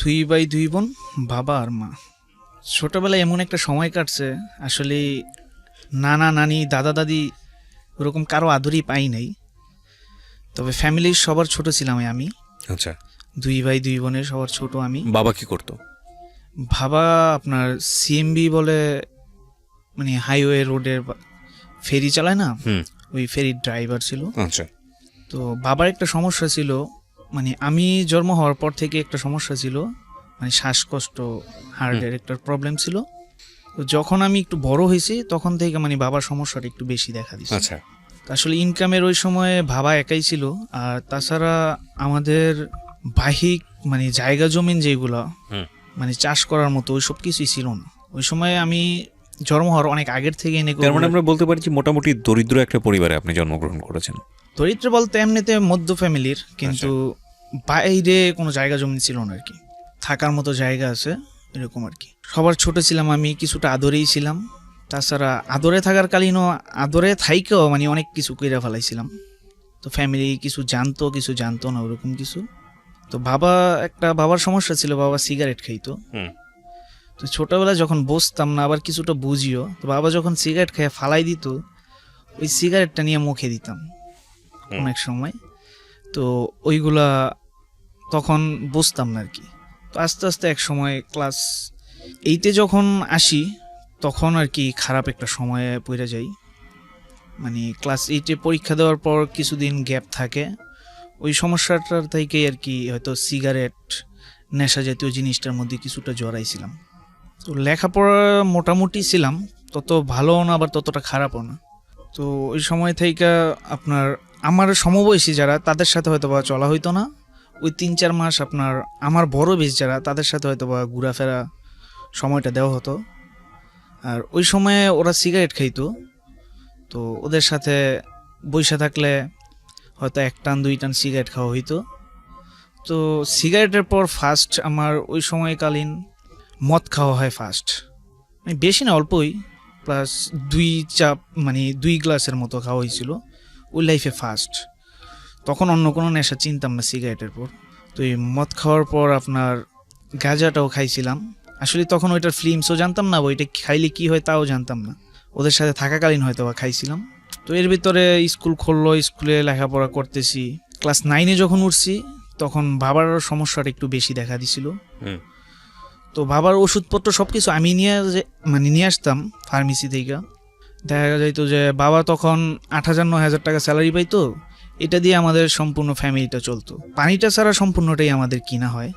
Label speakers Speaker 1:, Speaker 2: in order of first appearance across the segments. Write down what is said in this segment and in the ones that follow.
Speaker 1: দুই ভাই দুই বোন, বাবা আর মা। ছোটবেলায় এমন একটা সময় কাটছে, আসলে নানা নানি দাদা দাদি ওরকম কারো আদরই পাই নাই। তবে ফ্যামিলির সবার ছোট ছিলাম আমি।
Speaker 2: আচ্ছা,
Speaker 1: দুই ভাই দুই বোনের সবার ছোট আমি।
Speaker 2: বাবা কি করতো?
Speaker 1: বাবা আপনার সিএমবি বলে, মানে হাইওয়ে রোডের ফেরি চালায় না,
Speaker 2: হুম।
Speaker 1: ওই ফেরির ড্রাইভার ছিল।
Speaker 2: আচ্ছা।
Speaker 1: তো বাবার একটা সমস্যা ছিল, মানে আমি জন্ম হওয়ার পর থেকে একটা সমস্যা ছিল, মানে শ্বাসকষ্ট, হার্টের একটা প্রবলেম ছিল। তো যখন আমি একটু বড় হয়েছি তখন থেকে মানে বাবার সমস্যাটা একটু বেশি দেখা দিচ্ছে।
Speaker 2: আচ্ছা।
Speaker 1: আসলে ইনকামের ওই সময়ে বাবা একাই ছিল, আর তাছাড়া আমাদের বাহিক মানে জায়গা জমিন যেগুলো
Speaker 2: হুম।
Speaker 1: মানে চাষ করার মতো ওই সব কিছুই ছিল না ওই সময়ে। আমি জন্ম হওয়ার অনেক আগের থেকে এনে
Speaker 2: তার মানে আমরা বলতে পারি যে মোটামুটি দরিদ্র একটা পরিবারে আপনি জন্মগ্রহণ করেছেন।
Speaker 1: দরিদ্র বলতে এমনিতে মধ্য ফ্যামিলির, কিন্তু বাইরে কোনো জায়গা জমি ছিল না আর কি, থাকার মতো জায়গা আছে এরকম আর কি। সবার ছোট ছিলাম আমি, কিছুটা আদরেই ছিলাম। তাছাড়া আদরে থাকার কালীনও আদরে থাইকেও মানে অনেক কিছু কইরা ফেলাইছিলাম। তো ফ্যামিলি কিছু জানতো না ওরকম কিছু। তো বাবার সমস্যা ছিল, বাবা সিগারেট খাইতো। তো ছোটবেলায় যখন বসতাম না, আবার কিছুটা বুঝিও, তো বাবা যখন সিগারেট খেয়ে ফালাই দিত, ওই সিগারেটটা নিয়ে মুখে দিতাম অনেক সময়। তো ওইগুলা তখন বুঝতাম না আর কি। তো আস্তে আস্তে এক সময় ক্লাস 8-এ যখন আসি তখন আর কি খারাপ একটা সময়ে পড়ে যাই। মানে ক্লাস 8-এ পরীক্ষা দেওয়ার পর কিছুদিন গ্যাপ থাকে, ওই সমস্যাটার থেকেই আর কি হয়তো সিগারেট নেশা জাতীয় জিনিসটার মধ্যে কিছুটা জড়াইছিলাম। তো লেখাপড়া মোটামুটি ছিলাম, তত ভালোও না আবার ততটা খারাপও না। তো ওই সময় থেকে আপনার আমার সমবয়সী যারা তাদের সাথে হয়তো বা চলা হইতো না। ওই 3-4 মাস আপনার আমার বড় বেশ যারা তাদের সাথে হয়তো বা ঘোরাফেরা সময়টা দেওয়া হতো। আর ওই সময়ে ওরা সিগারেট খাইতো, তো ওদের সাথে বইসা থাকলে হয়তো 1 টান 2 টান সিগারেট খাওয়া হইতো। তো সিগারেটের পর ফার্স্ট আমার ওই সময়কালীন মদ খাওয়া হয় ফার্স্ট, মানে বেশি না অল্পই, প্লাস 2 গ্লাসের মতো খাওয়া হয়েছিল ওই লাইফে ফার্স্ট। তখন অন্য কোনো নেশা চিনতাম না সিগারেটের পর। তো এই মদ খাওয়ার পর আপনার গাঁজাটাও খাইছিলাম। আসলে তখন ওইটার ফিল্মসও জানতাম না, ওইটা খাইলে কি হয় তাও জানতাম না, ওদের সাথে থাকাকালীন হয়তো বা খাইছিলাম। তো এর ভিতরে স্কুল খুললো, স্কুলে লেখাপড়া করতেছি। ক্লাস 9-এ যখন উঠছি তখন বাবার সমস্যাটা একটু বেশি দেখা দিছিল। তো বাবার ওষুধপত্র সব কিছু আমি নিয়ে আসতাম ফার্মেসি থেকে। দেখা যাইতো যে বাবা তখন 8,000-9,000 টাকা স্যালারি পাইতো, এটা দিয়ে আমাদের সম্পূর্ণ ফ্যামিলিটা চলতো। পানিটা ছাড়া সম্পূর্ণটাই আমাদের কিনা হয়,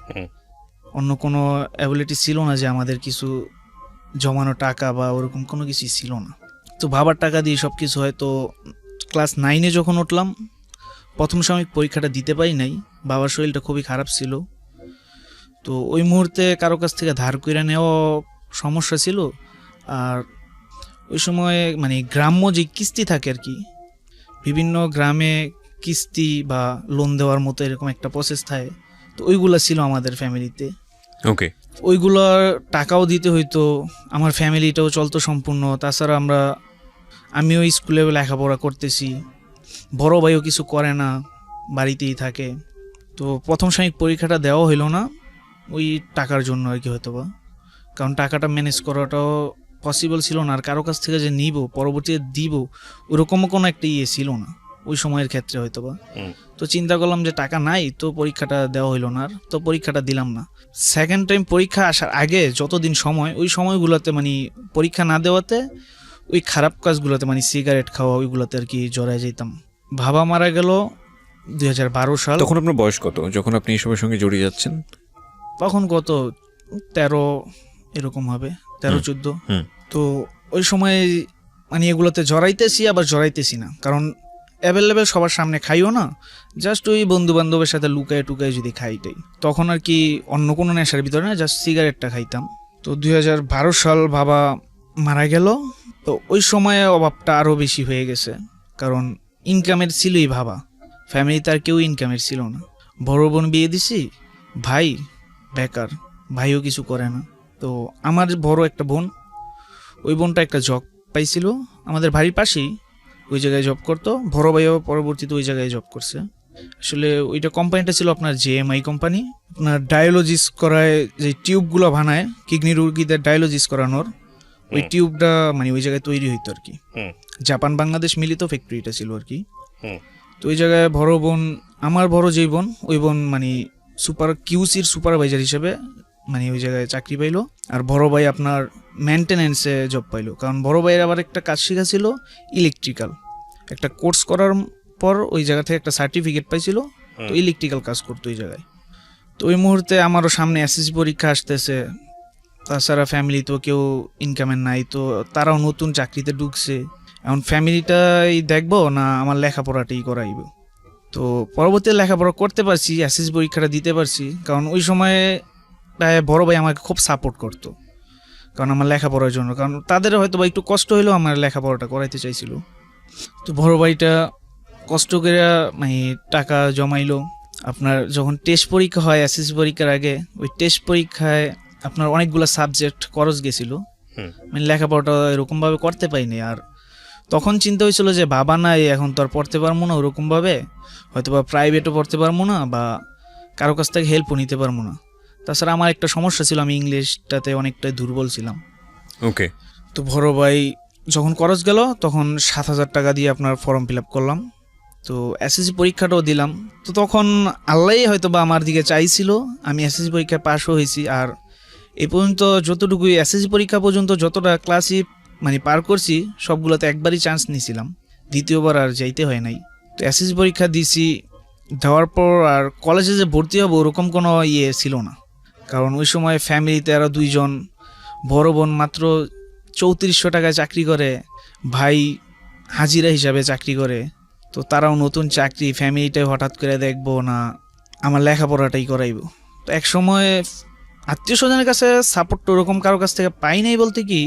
Speaker 1: অন্য কোনো অ্যাবিলিটি ছিল না যে আমাদের কিছু জমানো টাকা বা ওরকম কোনো কিছুই ছিল না। তো বাবার টাকা দিয়ে সব কিছু হয়। তো ক্লাস 9-এ যখন উঠলাম, প্রথম সাময়িক পরীক্ষাটা দিতে পারি নাই, বাবার শরীরটা খুবই খারাপ ছিল। তো ওই মুহূর্তে কারো কাছ থেকে ধার করে নেওয়া সমস্যা ছিল। আর ওই সময় মানে গ্রাম্য যে কিস্তি থাকে আর কি, বিভিন্ন গ্রামে কিস্তি বা লোন দেওয়ার মতো এরকম একটা প্রসেস থাকে, তো ওইগুলো ছিল আমাদের ফ্যামিলিতে।
Speaker 2: ওকে।
Speaker 1: ওইগুলোর টাকাও দিতে হইতো, আমার ফ্যামিলিটাও চলতো সম্পূর্ণ। তাছাড়া আমিও স্কুলে লেখাপড়া করতেছি, বড় ভাইও কিছু করে না, বাড়িতেই থাকে। তো প্রথম সাময়িক পরীক্ষাটা দেওয়া হইলো না ওই টাকার জন্য আর কি হয়তো বা, কারণ টাকাটা ম্যানেজ করাটাও পসিবল ছিল না। আর কারো কাছ থেকে যে নিব পরবর্তীতে দিব ওরকমও কোনো একটা ছিল না ওই সময়ের ক্ষেত্রে হয়তো বা। তো চিন্তা করলাম যে টাকা নাই, তো পরীক্ষাটা দেওয়া হইলো না, আর তো পরীক্ষাটা দিলাম না। সেকেন্ড টাইম পরীক্ষা আসার আগে যতদিন সময়, ওই সময়গুলোতে মানে পরীক্ষা না দেওয়াতে ওই খারাপ কাজগুলোতে মানে সিগারেট খাওয়া ওইগুলোতে আর কি জড়ায় যেতাম। বাবা মারা গেল 2012 সাল।
Speaker 2: তখন আপনার বয়স কত যখন আপনি এসবের সঙ্গে জড়িয়ে যাচ্ছেন?
Speaker 1: তখন কত 13 এরকম হবে, 13-14। তো ওই সময় মানে এগুলোতে জড়াইতেছি আবার জড়াইতেছি না, কারণ অ্যাভেলেবেল সবার সামনে খাইও না, জাস্ট ওই বন্ধু বান্ধবের সাথে লুকায় টুকায় যদি খাইটাই, তখন আর কি অন্য কোনো নেশার ভিতরে না, জাস্ট সিগারেটটা খাইতাম। তো 2012 সাল বাবা মারা গেল। তো ওই সময়ে অভাবটা আরও বেশি হয়ে গেছে, কারণ ইনকামের ছিলই বাবা, ফ্যামিলিতে আর কেউ ইনকামের ছিল না। বড় বোন বিয়ে দিছি, ভাই বেকার, ভাইও কিছু করে না। তো আমার বড় একটা বোন, ওই বোনটা একটা জব পাইছিল আমাদের বাড়ির পাশেই, ওই জায়গায় জব করতো। বড় ভাইও পরবর্তীতে ওই জায়গায় জব করছে। আসলে ওইটা কোম্পানিটা ছিল আপনার জেএমআই কোম্পানি। আপনার ডায়ালজিস করায় যে টিউবগুলো বানায় কিডনি রোগীদের ডায়ালজিস করানোর, ওই টিউবটা মানে ওই জায়গায় তৈরি হইতো আর কি। জাপান বাংলাদেশ মিলিত ফ্যাক্টরিটা ছিল আর কি। তো ওই জায়গায় বড় বোন, আমার বড় যেই বোন, ওই বোন মানে কিউসির সুপারভাইজার হিসেবে মানে ওই জায়গায় চাকরি পাইলো। আর বড় ভাই আপনার মেনটেনেন্সে জব পাইলো, কারণ বড় ভাইয়ের আবার একটা কাজ শেখা ছিল ইলেকট্রিক্যাল। একটা কোর্স করার পর ওই জায়গা থেকে একটা সার্টিফিকেট পাইছিল, তো ইলেকট্রিক্যাল কাজ করতো ওই জায়গায়। তো ওই মুহূর্তে আমারও সামনে এসএসসি পরীক্ষা আসতেছে, তাছাড়া ফ্যামিলি তো কেউ ইনকামের নাই, তো তারাও নতুন চাকরিতে ঢুকছে। এখন ফ্যামিলিটাই দেখবো না আমার লেখাপড়াটাই করাইব। তো পরবর্তীতে লেখাপড়া করতে পারছি, এসএসসি পরীক্ষাটা দিতে পারছি, কারণ ওই সময়ে বড় ভাই আমাকে খুব সাপোর্ট করতো, কারণ আমার লেখাপড়ার জন্য, কারণ তাদের হয়তো বা একটু কষ্ট হইলেও আমার লেখাপড়াটা করাইতে চাইছিল। তো বড় ভাইটা কষ্ট করে মানে টাকা জমাইলো। আপনার যখন টেস্ট পরীক্ষা হয় এসএসসি পরীক্ষার আগে, ওই টেস্ট পরীক্ষায় আপনার অনেকগুলো সাবজেক্ট খরচ গেছিল, মানে লেখাপড়াটা এরকমভাবে করতে পাইনি। আর তখন চিন্তা হয়েছিল যে বাবা নাই, এখন তো আর পড়তে পারবো না ওরকমভাবে, হয়তো বা প্রাইভেটও পড়তে পারবো না বা কারো কাছ থেকে হেল্পও নিতে পারবো না। তাছাড়া আমার একটা সমস্যা ছিল, আমি ইংলিশটাতে অনেকটাই দুর্বল ছিলাম।
Speaker 2: ওকে।
Speaker 1: তো বড় ভাই যখন খরচ গেল তখন 7,000 টাকা দিয়ে আপনার ফর্ম ফিল আপ করলাম। তো এসএসসি পরীক্ষাটাও দিলাম। তো তখন আল্লাহই হয়তো বা আমার দিকে চাইছিল, আমি এসএসসি পরীক্ষায় পাশও হয়েছি। আর এই পর্যন্ত যতটুকু এসএসসি পরীক্ষা পর্যন্ত যতটা ক্লাসই মানে পার করছি, সবগুলোতে একবারই চান্স নিয়েছিলাম, দ্বিতীয়বার আর যাইতে হয় নাই। তো এসএসসি পরীক্ষা দিছি, দেওয়ার পর আর কলেজে যে ভর্তি হবো ওরকম কোনো ইয়ে ছিল না, কারণ ওই সময় ফ্যামিলিতে আরও 2 জন, বড় বোন মাত্র 3400 টাকায় চাকরি করে, ভাই হাজিরা হিসাবে চাকরি করে। তো তারাও নতুন চাকরি, ফ্যামিলিটাই হঠাৎ করে দেখবো না, আমার লেখাপড়াটাই করাইবো। তো এক সময় আত্মীয় স্বজনের কাছে সাপোর্ট ওরকম কারোর কাছ থেকে পাই নাই বলতে কি,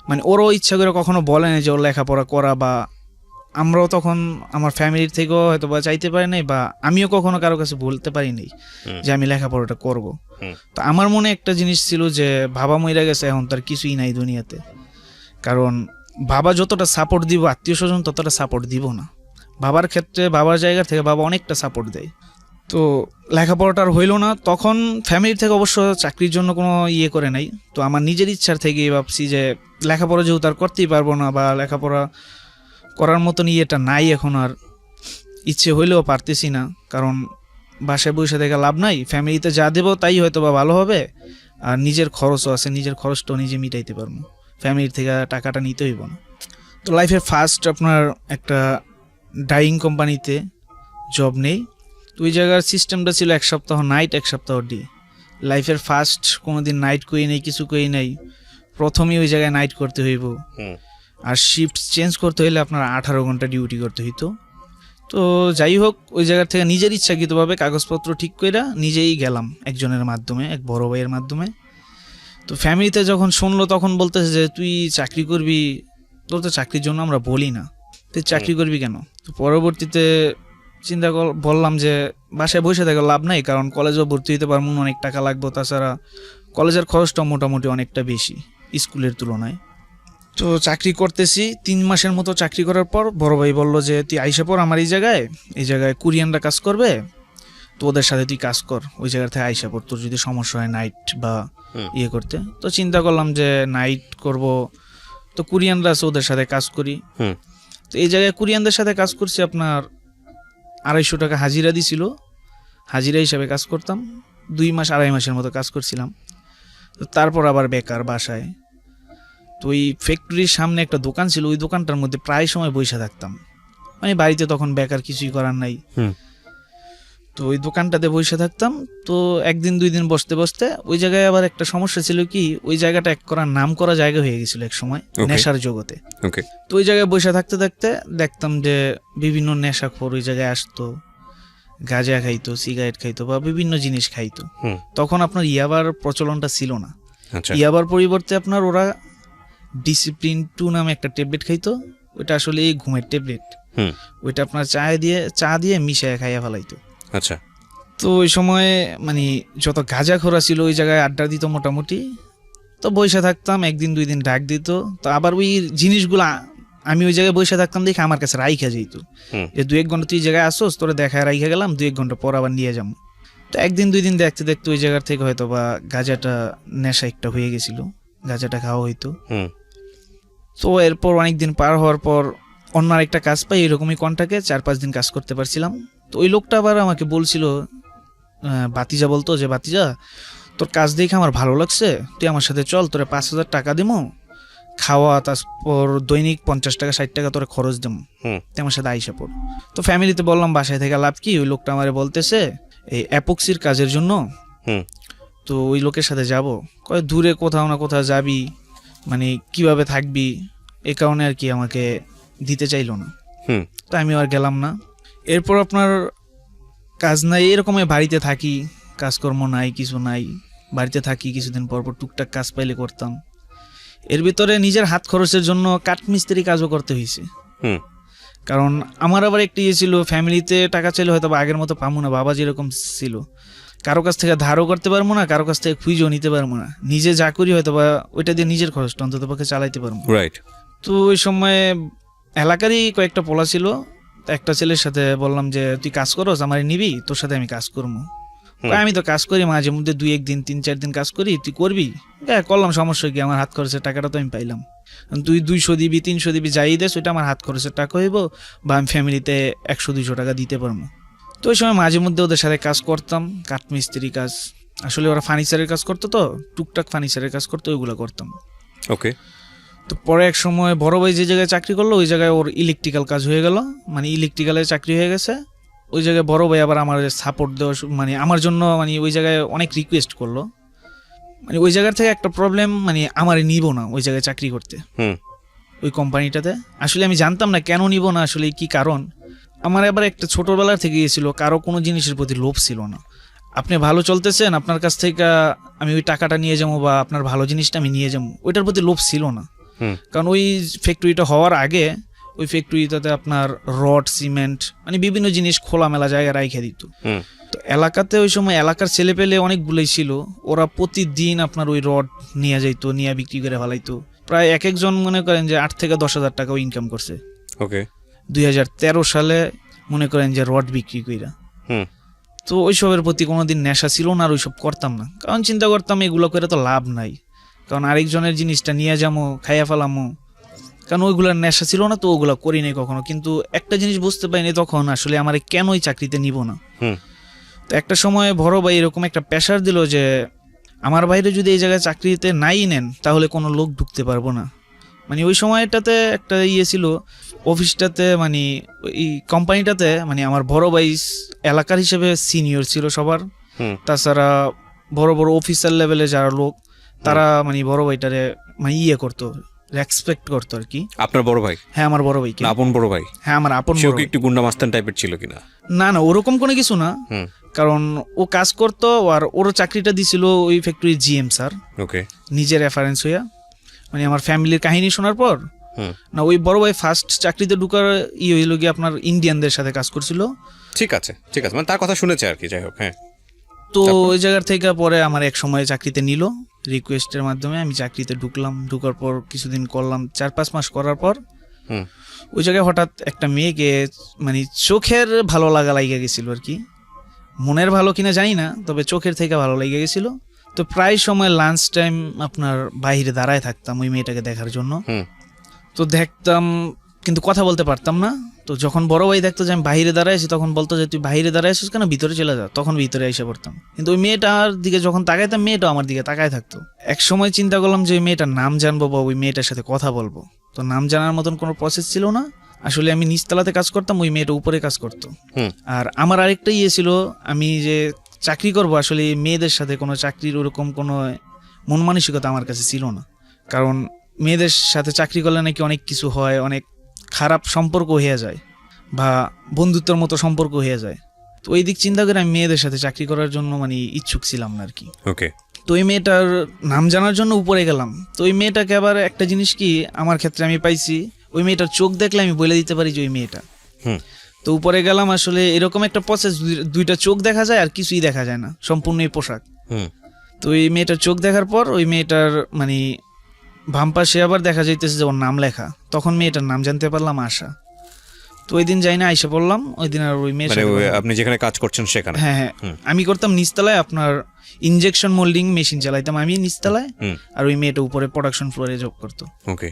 Speaker 1: মানে ওরও ইচ্ছা করে কখনো বলে না যে ওর লেখাপড়া করা, বা আমরাও তখন আমার ফ্যামিলির থেকেও হয়তো বা চাইতে পারি নাই, বা আমিও কখনো কারো কাছে বলতে পারি নাই যে আমি লেখাপড়াটা করব। তো আমার মনে একটা জিনিস ছিল যে বাবা মইরা গেছে, এখন তার কিছুই নাই দুনিয়াতে, কারণ বাবা যতটা সাপোর্ট দিব আত্মীয় স্বজন ততটা সাপোর্ট দিব না। বাবার ক্ষেত্রে বাবার জায়গা থেকে বাবা অনেকটা সাপোর্ট দেয়। তো লেখাপড়াটা আর হইল না। তখন ফ্যামিলির থেকে অবশ্য চাকরির জন্য কোনো ইয়ে করে নাই, তো আমার নিজের ইচ্ছার থেকে ভাবছি যে লেখাপড়া যেহেতু আর করতেই পারবো না, বা লেখাপড়া করার মতন ইয়েটা নাই এখন, আর ইচ্ছে হইলেও পারতেছি না, কারণ বাসায় বসে থেকে লাভ নাই, ফ্যামিলিতে যা দেবো তাই হয়তো বা ভালো হবে, আর নিজের খরচও আছে, নিজের খরচটাও নিজে মিটাইতে পারবো, ফ্যামিলির থেকে টাকাটা নিতে হইব না। তো লাইফের ফার্স্ট আপনার একটা ডাইং কোম্পানিতে জব নেই। তো ওই জায়গার সিস্টেমটা ছিল 1 সপ্তাহ নাইট 1 সপ্তাহ ডে। লাইফের ফার্স্ট কোনো দিন নাইট করি নেই, কিছু করি নাই, প্রথমেই ওই জায়গায় নাইট করতে হইব। আর শিফট চেঞ্জ করতে হইলে আপনার 18 ঘন্টা ডিউটি করতে হইতো। তো যাই হোক, ওই জায়গা থেকে নিজের ইচ্ছাকৃতভাবে কাগজপত্র ঠিক করে নিজেই গেলাম একজনের মাধ্যমে, এক বড় ভাইয়ের মাধ্যমে। তো ফ্যামিলিতে যখন শুনলো তখন বলতেছে যে তুই চাকরি করবি, তোর তো চাকরির জন্য আমরা বলি না, তুই চাকরি করবি কেন? তো পরবর্তীতে বললাম যে বাসায় বসে থেকে লাভ নাই, কারণ কলেজেও ভর্তি হইতে পারবো না, অনেক টাকা লাগবে, তাছাড়া কলেজের খরচটা মোটামুটি অনেকটা বেশি স্কুলের তুলনায়। তো চাকরি করতেছি, 3 মাসের মতো চাকরি করার পর বড় ভাই বললো যে তুই আইসা পর আমার এই জায়গায় কোরিয়ানরা কাজ করবে, তো ওদের সাথে তুই কাজ কর, ওই জায়গা থেকে আইসা পর, তোর যদি সমস্যা হয় নাইট বা ইয়ে করতে। তো চিন্তা করলাম যে নাইট করব, তো কোরিয়ানরা আছে ওদের সাথে কাজ করি। তো এই জায়গায় কোরিয়ানদের সাথে কাজ করছি, আপনার 250 টাকা হাজিরা দিছিল, হাজিরা হিসাবে কাজ করতাম, 2 মাস 2.5 মাসের মতো কাজ করছিলাম। তো তারপর আবার বেকার বাসায়। তো ওই ফ্যাক্টরির সামনে একটা দোকান ছিল, ওই দোকানটার মধ্যে প্রায় সময় বসে থাকতাম, মানে বাড়িতে তখন বেকার, কিছুই করার নাই। তো ওই দোকানটাতে বসে থাকতাম। তো 1 দিন 2 দিন বসতে বসতে ওই জায়গায় আবার একটা সমস্যা ছিল কি, ওই জায়গাটা এক করা নাম করা জায়গা হয়ে গেছিল এক সময় নেশার জগতে। তো ওই জায়গায় বসে থাকতে থাকতে দেখতাম যে বিভিন্ন নেশাখোর ওই জায়গায় আসতো, গাঁজা খাইতো, সিগারেট খাইতো, বা বিভিন্ন জিনিস খাইতো। তখন আপনার ইয়াবার প্রচলনটা ছিল না। ইয়াবার পরিবর্তে আপনার ওরা ডিসিপ্লিন 2 নামে একটা ট্যাবলেট খাইতো, ওইটা আসলে এই ঘুমের ট্যাবলেট, ওইটা আপনার চা দিয়ে মিশায় খাইয়া ফেলাইতো।
Speaker 2: আচ্ছা।
Speaker 1: তো ওই সময় মানে যত গাঁজা খোরা ছিল ওই জায়গায় আড্ডা দিত মোটামুটি। তো বসে থাকতাম, 1 দিন 2 দিন ডাক দিত, তো আবার ওই জিনিসগুলা আমি ওই জায়গায় বসে থাকতাম দেখে আমার কাছে রাইখা যেত
Speaker 2: হুম।
Speaker 1: যে 2-1 ঘন্টা তুই এই জায়গায় আসোস, তোরা দেখায় রাইখা গেলাম, 2-1 ঘন্টা পর আবার নিয়ে যাবো। তো 1 দিন 2 দিন দেখতে দেখতে ওই জায়গার থেকে হয়তো বা গাঁজাটা নেশা একটা হয়ে গেছিল, গাঁজাটা খাওয়া হইতো।
Speaker 2: হুম।
Speaker 1: তো এরপর অনেকদিন পার হওয়ার পর অন্য আরেকটা কাজ পাই, এরকমই কন্ট্রাক্টে 4-5 দিন কাজ করতে পারছিলাম। তো ওই লোকটা আবার আমাকে বলছিল, বাতিজা বলতো যে বাতিজা তোর কাজ দেখে আমার ভালো লাগছে, তুই আমার সাথে চল, তোরে 5,000 টাকা দেবো, খাওয়া, তারপর দৈনিক 50 টাকা 60 টাকা তোরে খরচ দেবো,
Speaker 2: হুম।
Speaker 1: তুই আমার সাথে আইসা পড়। তো ফ্যামিলিতে বললাম বাসায় থেকে লাভ কি, ওই লোকটা আমারে বলতেছে এই অ্যাপক্সির কাজের জন্য,
Speaker 2: হুম।
Speaker 1: তো ওই লোকের সাথে যাব, কয় দূরে কোথাও না কোথাও যাবি, মানে কিভাবে থাকবি, এ কারণে আর কি আমাকে দিতে চাইলো না।
Speaker 2: হুম।
Speaker 1: তো আমি আর গেলাম না। এরপর আপনার কাজ নাই, এরকমই বাড়িতে থাকি, কাজকর্ম নাই, কিছু নাই, বাড়িতে থাকি, কিছুদিন পর পর টুকটাক কাজ পাইলে করতাম। এর ভিতরে নিজের হাত খরচের জন্য কাঠমিস্ত্রি কাজও করতে হয়েছে,
Speaker 2: হুম।
Speaker 1: কারণ আমার আবার একটি ইয়ে ছিল, ফ্যামিলিতে টাকা চাইলে হয়তো বা আগের মতো পাবো না, বাবা যেরকম ছিল, কারো কাছ থেকে ধারও করতে পারবো না, কারো কাছ থেকে খুঁজেও নিতে পারবো না, নিজে যা করি হয়তো বা ওইটা দিয়ে নিজের খরচটা অন্তত পক্ষে চালাইতে পারবো।
Speaker 2: রাইট।
Speaker 1: তো ওই সময় এলাকারই কয়েকটা পোলা ছিল, তো একটা ছেলের সাথে বললাম যে তুই কাজ করস, আমার নিবি, তোর সাথে আমি কাজ করবো। কয়, আমি তো কাজ করি মাঝে মধ্যে 2-1 দিন 3-4 দিন কাজ করি, তুই করবি? হ্যাঁ করলাম, সমস্যা কি, আমার হাত খরচের টাকাটা তো আমি পাইলাম, তুই 200 দিবি 300 দিবি যাই দেস, ওইটা আমার হাত খরচের টাকা হইব, বা আমি ফ্যামিলিতে 100-200 টাকা দিতে পারবো। তো ওই সময় মাঝে মধ্যে ওদের সাথে কাজ করতাম, কাঠমিস্ত্রি কাজ, আসলে ওরা ফার্নিচারের কাজ করতো, তো টুকটাক ফার্নিচারের কাজ করতো, ওইগুলো করতাম।
Speaker 2: ওকে।
Speaker 1: তো পরে এক সময় বড় ভাই যে জায়গায় চাকরি করলো, ওই জায়গায় ওর ইলেকট্রিক্যাল কাজ হয়ে গেল, মানে ইলেকট্রিক্যালের চাকরি হয়ে গেছে। ওই জায়গায় বড় ভাই আবার আমার সাপোর্ট দেওয়া মানে আমার জন্য, মানে ওই জায়গায় অনেক রিকোয়েস্ট করলো, মানে ওই জায়গার থেকে একটা প্রবলেম, মানে আমারে নিব না ওই জায়গায় চাকরি করতে,
Speaker 2: হুম।
Speaker 1: ওই কোম্পানিটাতে। আসলে আমি জানতাম না কেন নিব না, আসলে কি কারণ। আমার আবার একটা ছোটবেলার থেকে গিয়েছিল, কারো কোনো জিনিসের প্রতি লোভ ছিল না। আপনি ভালো চলতেছেন, আপনার কাছ থেকে আমি ওই টাকাটা নিয়ে যাবো বা আপনার ভালো জিনিসটা আমি নিয়ে যাবো, ওইটার প্রতি লোভ ছিল না।
Speaker 2: হুম।
Speaker 1: কারণ ওই ফ্যাক্টরিটা হওয়ার আগে ওই ফ্যাক্টরিটাতে আপনার রড, সিমেন্ট, মানে বিভিন্ন জিনিস খোলামেলা জায়গায় রাইখে দিত।
Speaker 2: হুম।
Speaker 1: তো এলাকাতে ওই সময় এলাকার ছেলে পেলে অনেকগুলোই ছিল, ওরা প্রতিদিন আপনার ওই রড নিয়ে যাইতো, নিয়ে বিক্রি করে ফেলাইতো। প্রায় এক একজন মনে করেন যে 8 থেকে 10,000 টাকাও ইনকাম করছে
Speaker 2: ওকে।
Speaker 1: 2013 সালে, মনে করেন যে রড বিক্রি কইরা।
Speaker 2: হুম।
Speaker 1: তো ওইসবের প্রতি কোনোদিন নেশা ছিল না, আর ওইসব করতাম না, কারণ চিন্তা করতাম এগুলো করে তো লাভ নাই, কারণ আরেকজনের জিনিসটা নিয়ে যাবো, খাইয়া ফেলামো, কারণ ওইগুলোর নেশা ছিল না, তো ওগুলো করি নাই কখনো। কিন্তু একটা জিনিস বুঝতে পারিনি তখন, আসলে আমার কেন ওই চাকরিতে নিব না।
Speaker 2: হুম।
Speaker 1: তো একটা সময় বড় ভাই এরকম একটা প্রেশার দিল যে আমার বাইরে যদি এই জায়গায় চাকরিতে নাই নেন, তাহলে কোনো লোক ঢুকতে পারবো না। মানে ওই সময়টাতে একটা ইয়ে ছিল অফিসটাতে, মানে এই কোম্পানিটাতে, মানে আমার বড় ভাই এলাকার হিসেবে সিনিয়র ছিল সবার,
Speaker 2: হুম।
Speaker 1: তাছাড়া বড় বড় অফিসার লেভেলে যারা লোক, তারা মানে বড় ভাইটারে মানে ইয়ে করতো, রেসপেক্ট করতো আর কি।
Speaker 2: আপনার বড় ভাই?
Speaker 1: হ্যাঁ আমার বড় ভাই।
Speaker 2: না, আপন বড় ভাই?
Speaker 1: হ্যাঁ আমার আপন
Speaker 2: সেও
Speaker 1: বড়
Speaker 2: কি
Speaker 1: ভাই।
Speaker 2: একটু গুন্ডা মাস্তান টাইপের ছিল কিনা?
Speaker 1: না না, ওরকম কোনো কিছু না,
Speaker 2: হুম।
Speaker 1: কারণ ও কাজ করতো, আর ওর চাকরিটা দিছিল ওই ফ্যাক্টরির জিএম স্যার,
Speaker 2: ওকে।
Speaker 1: নিজের রেফারেন্স হইয়া, মানে আমার ফ্যামিলির কাহিনী শোনার পর।
Speaker 2: হুম।
Speaker 1: না, ওই বড় ভাই ফার্স্ট চাকরিতে ঢুকার হইল গিয়ে আপনার ইন্ডিয়ানদের সাথে কাজ করছিল।
Speaker 2: ঠিক আছে, ঠিক আছে, মানে তার কথা শুনেছে আর কি, যাই হোক। হ্যাঁ।
Speaker 1: তো ওই জায়গার থেকে পরে আমার এক সময় চাকরিতে নিল রিকোয়েস্টের মাধ্যমে, আমি চাকরিতে ঢুকলাম। ঢুকার পর কিছুদিন করলাম, 4-5 মাস করার পর
Speaker 2: হুম।
Speaker 1: ওই জায়গায় হঠাৎ একটা মেয়েকে, মানে চোখের ভালো লাগা লাগিয়ে গেছিল আর কি, মনের ভালো কিনা জানি না, তবে চোখের থেকে ভালো লেগে গেছিল। তো প্রায় সময় লাঞ্চ টাইম আপনার বাইরে দাঁড়ায় থাকতাম ওই মেয়েটাকে দেখার জন্য।
Speaker 2: হুম।
Speaker 1: তো দেখতাম, কিন্তু কথা বলতে পারতাম না। তো যখন বড় ভাই দেখতো যে আমি বাইরে দাঁড়ায় আছি, তখন বলতো যে তুই বাইরে দাঁড়ায় আছিস কেন, ভিতরে চলে যা, তখন ভিতরে এসে পড়তাম। কিন্তু ওই মেয়েটার দিকে যখন তাকাইতাম, মেয়েটাও আমার দিকে তাকায় থাকতো। এক সময় চিন্তা করলাম যে ওই মেয়েটার নাম জানবো বা ওই মেয়েটার সাথে কথা বলবো, তো নাম জানার মতন কোনো প্রসেস ছিল না। আসলে আমি নিচতলাতে কাজ করতাম, ওই মেয়েটা উপরে কাজ করতো।
Speaker 2: হুম।
Speaker 1: আর আমার আরেকটা ইয়ে ছিল, আমি যে চাকরি করব, আসলে মেয়েদের সাথে কোনো চাকরির ওরকম কোনো মন মানসিকতা আমার কাছে ছিল না, কারণ মেয়েদের সাথে চাকরি করলে নাকি অনেক কিছু হয়, অনেক খারাপ সম্পর্ক হয়ে যায় বা বন্ধুত্বের মতো সম্পর্ক হয়ে যায়। তো ওই দিক চিন্তা করে আমি মেয়েদের সাথে চাকরি করার জন্য মানে ইচ্ছুক ছিলাম না আর কি।
Speaker 2: ওকে।
Speaker 1: তো ওই মেয়েটার নাম জানার জন্য উপরে গেলাম। তো ওই মেয়েটাকে আবার একটা জিনিস কি আমার ক্ষেত্রে আমি পাইছি, ওই মেয়েটার চোখ দেখলে আমি বলে দিতে পারি যে ওই মেয়েটা।
Speaker 2: হুম।
Speaker 1: তো উপরে গেলাম, আসলে এরকম একটা প্রসেস, দুইটা চোখ দেখা যায় আর কিছুই দেখা যায় না, সম্পূর্ণ এই পোশাক।
Speaker 2: হুম।
Speaker 1: তো ওই মেয়েটার চোখ দেখার পর ওই মেয়েটার মানে বাম পাশে আবার দেখা যাইতেছে যে ওর নাম লেখা, তখন মেয়েটার নাম জানতে পারলাম আশা। তো ওই দিন যাই না, আইসা পড়লাম ওই দিন আর ওই মেয়ের
Speaker 2: মানে
Speaker 1: সাথে কথা-
Speaker 2: আপনি যেখানে কাজ করছেন সেখানে?
Speaker 1: হ্যাঁ হ্যাঁ,
Speaker 2: হুম।
Speaker 1: আমি করতাম নিচতলায়, আপনার ইনজেকশন মোল্ডিং মেশিন চালাইতাম আমি নিচতলায়,
Speaker 2: হুম।
Speaker 1: আর ওই মেয়েটা উপরে প্রোডাকশন ফ্লোরে জব করতো।
Speaker 2: ওকে,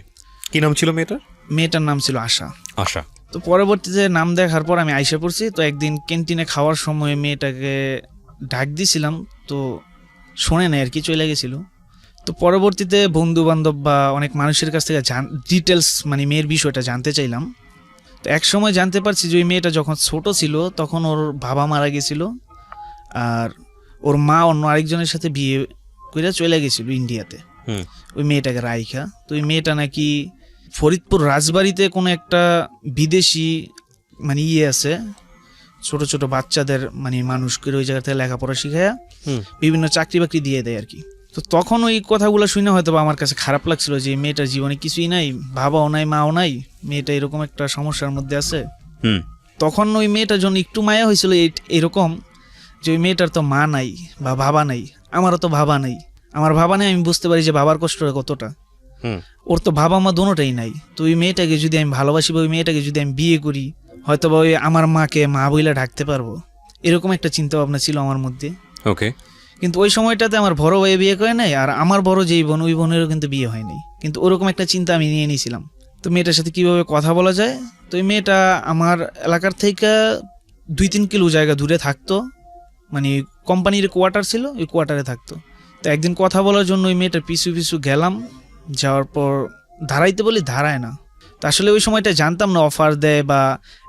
Speaker 2: কি নাম ছিল মেয়েটার?
Speaker 1: মেয়েটার নাম ছিল আশা।
Speaker 2: আশা।
Speaker 1: তো পরবর্তীতে নাম দেখার পর আমি আইসা পড়ছি। তো একদিন ক্যান্টিনে খাওয়ার সময় মেয়েটাকে ডাক দিছিলাম, তো শোনে নাই আর কি, চলে গেছিল। তো পরবর্তীতে বন্ধু বান্ধব বা অনেক মানুষের কাছ থেকে ডিটেলস মানে মেয়ের বিষয়টা জানতে চাইলাম। তো এক সময় জানতে পারছি যে ওই মেয়েটা যখন ছোট ছিল তখন ওর বাবা মারা গেছিল, আর ওর মা অন্য আরেকজনের সাথে বিয়ে করে চলে গেছিল ইন্ডিয়াতে
Speaker 2: হুম।
Speaker 1: ওই মেয়েটাকে রাইখা। তো ওই মেয়েটা নাকি ফরিদপুর রাজবাড়িতে কোনো একটা বিদেশি মানে আছে, ছোট ছোট বাচ্চাদের মানে মানুষ করে ওই জায়গা থেকে লেখাপড়া শিখায়া
Speaker 2: হুম।
Speaker 1: বিভিন্ন চাকরি বাকরি দিয়ে দেয় আর কি। তো তখন ওই কথাগুলো শুনে হয়তো বা আমার কাছে খারাপ লাগছিল যে এই মেয়েটার জীবনে কিছুই নাই, বাবাও নাই মাও নাই, মেয়েটা এরকম একটা সমস্যার মধ্যে আছে।
Speaker 2: হুম।
Speaker 1: তখন ওই মেয়েটার জন্য একটু মায়া হয়েছিল এরকম যে ওই মেয়েটার তো মা নাই বা বাবা নাই, আমারও তো বাবা নাই, আমার বাবা নেই, আমি বুঝতে পারি যে বাবার কষ্টটা কতটা।
Speaker 2: হুম।
Speaker 1: ওর তো বাবা মা দোনোটাই নাই। তো ওই মেয়েটাকে যদি আমি ভালোবাসি বা ওই মেয়েটাকে যদি আমি বিয়ে করি, হয়তো বা ওই আমার মাকে মা বইলা ঢাকতে পারবো, এরকম একটা চিন্তা ভাবনা ছিল আমার মধ্যে।
Speaker 2: ওকে।
Speaker 1: কিন্তু ওই সময়টাতে আমার বড় ভাই বিয়ে করে নাই, আর আমার বড় যেই বোন ওই বোনেরও কিন্তু বিয়ে হয় নাই, কিন্তু ওরকম একটা চিন্তা আমি নিয়ে নিয়েছিলাম। তো মেয়েটার সাথে কিভাবে কথা বলা যায়, তো ওই মেয়েটা আমার এলাকার থেকে 2-3 কিলো জায়গা দূরে থাকতো, মানে কোম্পানির কোয়ার্টার ছিল, ওই কোয়ার্টারে থাকতো। তো একদিন কথা বলার জন্য ওই মেয়েটার পিছু পিছু গেলাম, যাওয়ার পর দাঁড়াইতে বলি দাঁড়ায় না। তো আসলে ওই সময়টা জানতাম না অফার দেয় বা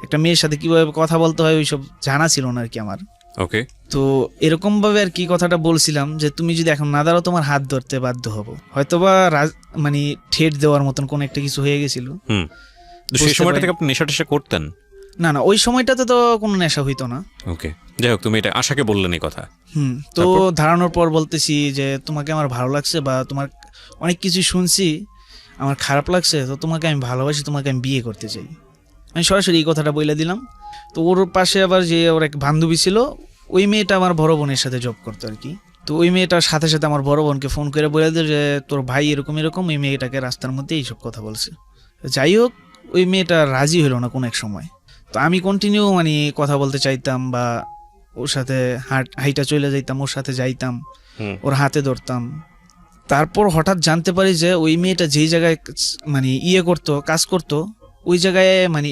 Speaker 1: একটা মেয়ের সাথে কিভাবে কথা বলতে হয় ওইসব জানা ছিল না আর কি আমার।
Speaker 2: ওকে।
Speaker 1: তো এরকম ভাবে আর কি কথাটা বলছিলাম যে তুমি যদি এখন না দাঁড়াও তোমার হাত ধরতে বাধ্য হবো, হয়তোবা মানে ঠেট দেওয়ার মতন কোন একটা কিছু হয়ে গেছিল।
Speaker 2: হুম। তো সেই
Speaker 1: বুঝতে
Speaker 2: সময়টা
Speaker 1: পারি-
Speaker 2: থেকে আপনি নেশা টেশা করতেন?
Speaker 1: না না, ওই সময়টাতে তো কোনো নেশা হইতো না।
Speaker 2: ওকে, যাই হোক, তুমি এটা আশাকে বললেন এই কথা।
Speaker 1: তো
Speaker 2: তারপর?
Speaker 1: ধারণার পর বলতেছি যে তোমাকে আমার ভালো লাগছে বা তোমার অনেক কিছু শুনছি, আমার খারাপ লাগছে, তো তোমাকে আমি ভালোবাসি, তোমাকে আমি বিয়ে করতে চাই। আমি সরাসরি এই কথাটা বলে দিলাম। তো ওর পাশে আবার যে ওর এক বান্ধবী ছিল, ওই মেয়েটা আমার বড় বোনের সাথে জব করতো আর কি। তো ওই মেয়েটার সাথে সাথে আমার বড় বোনকে ফোন করে বলে দিল যে তোর ভাই এরকম এরকম, ওই মেয়েটাকে রাস্তার মধ্যে এইসব কথা বলছে। যাই হোক, ওই মেয়েটা রাজি হলো না কোনো এক সময়। তো আমি কন্টিনিউ মানে কথা বলতে চাইতাম বা ওর সাথে হাইটা চলে যাইতাম, ওর সাথে যাইতাম,
Speaker 2: হুম।
Speaker 1: ওর হাতে ধরতাম। তারপর হঠাৎ জানতে পারি যে ওই মেয়েটা যেই জায়গায় মানে করতো, কাজ করতো, ওই জায়গায় মানে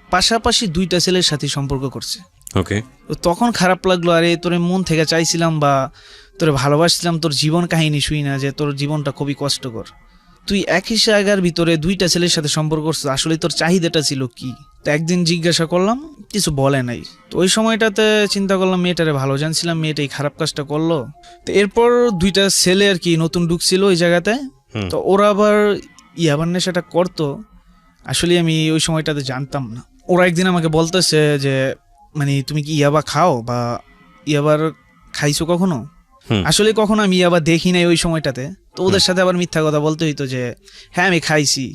Speaker 1: পাশাপাশি 2টা ছেলের সাথে সম্পর্ক করছে।
Speaker 2: ওকে।
Speaker 1: তো তখন খারাপ লাগলো, আরে তোর মন থেকে চাইছিলাম বা তোর ভালোবাসছিলাম, তোর জীবন কাহিনী শুই না যে তোর জীবনটা খুবই কষ্টকর, তুই একই জায়গার ভিতরে 2টা ছেলের সাথে সম্পর্ক করছিস, আসলে তোর চাহিদাটা ছিল কি? তো একদিন জিজ্ঞাসা করলাম, কিছু বলে নাই। তো ওই সময়টাতে চিন্তা করলাম মেয়েটারে ভালো জানছিলাম, মেয়েটা এই খারাপ কাজটা করলো। তো এরপর 2টা ছেলে আর কি নতুন ঢুকছিল ওই জায়গাতে।
Speaker 2: হুম।
Speaker 1: তো ওরা আবার ইয়াবার নেশাটা করতো, আসলে আমি ওই সময়টাতে জানতাম না। ওরা একদিন আমাকে বলতেছে যে মানে তুমি কি ইয়াবা খাও বা ইয়াবার খাইছো কখনো?
Speaker 2: হুম।
Speaker 1: আসলে কখনো আমি ইয়াবা দেখি নাই ওই সময়টাতে। তো ওদের সাথে আবার মিথ্যা কথা বলতে হইতো যে হ্যাঁ আমি খাইছি,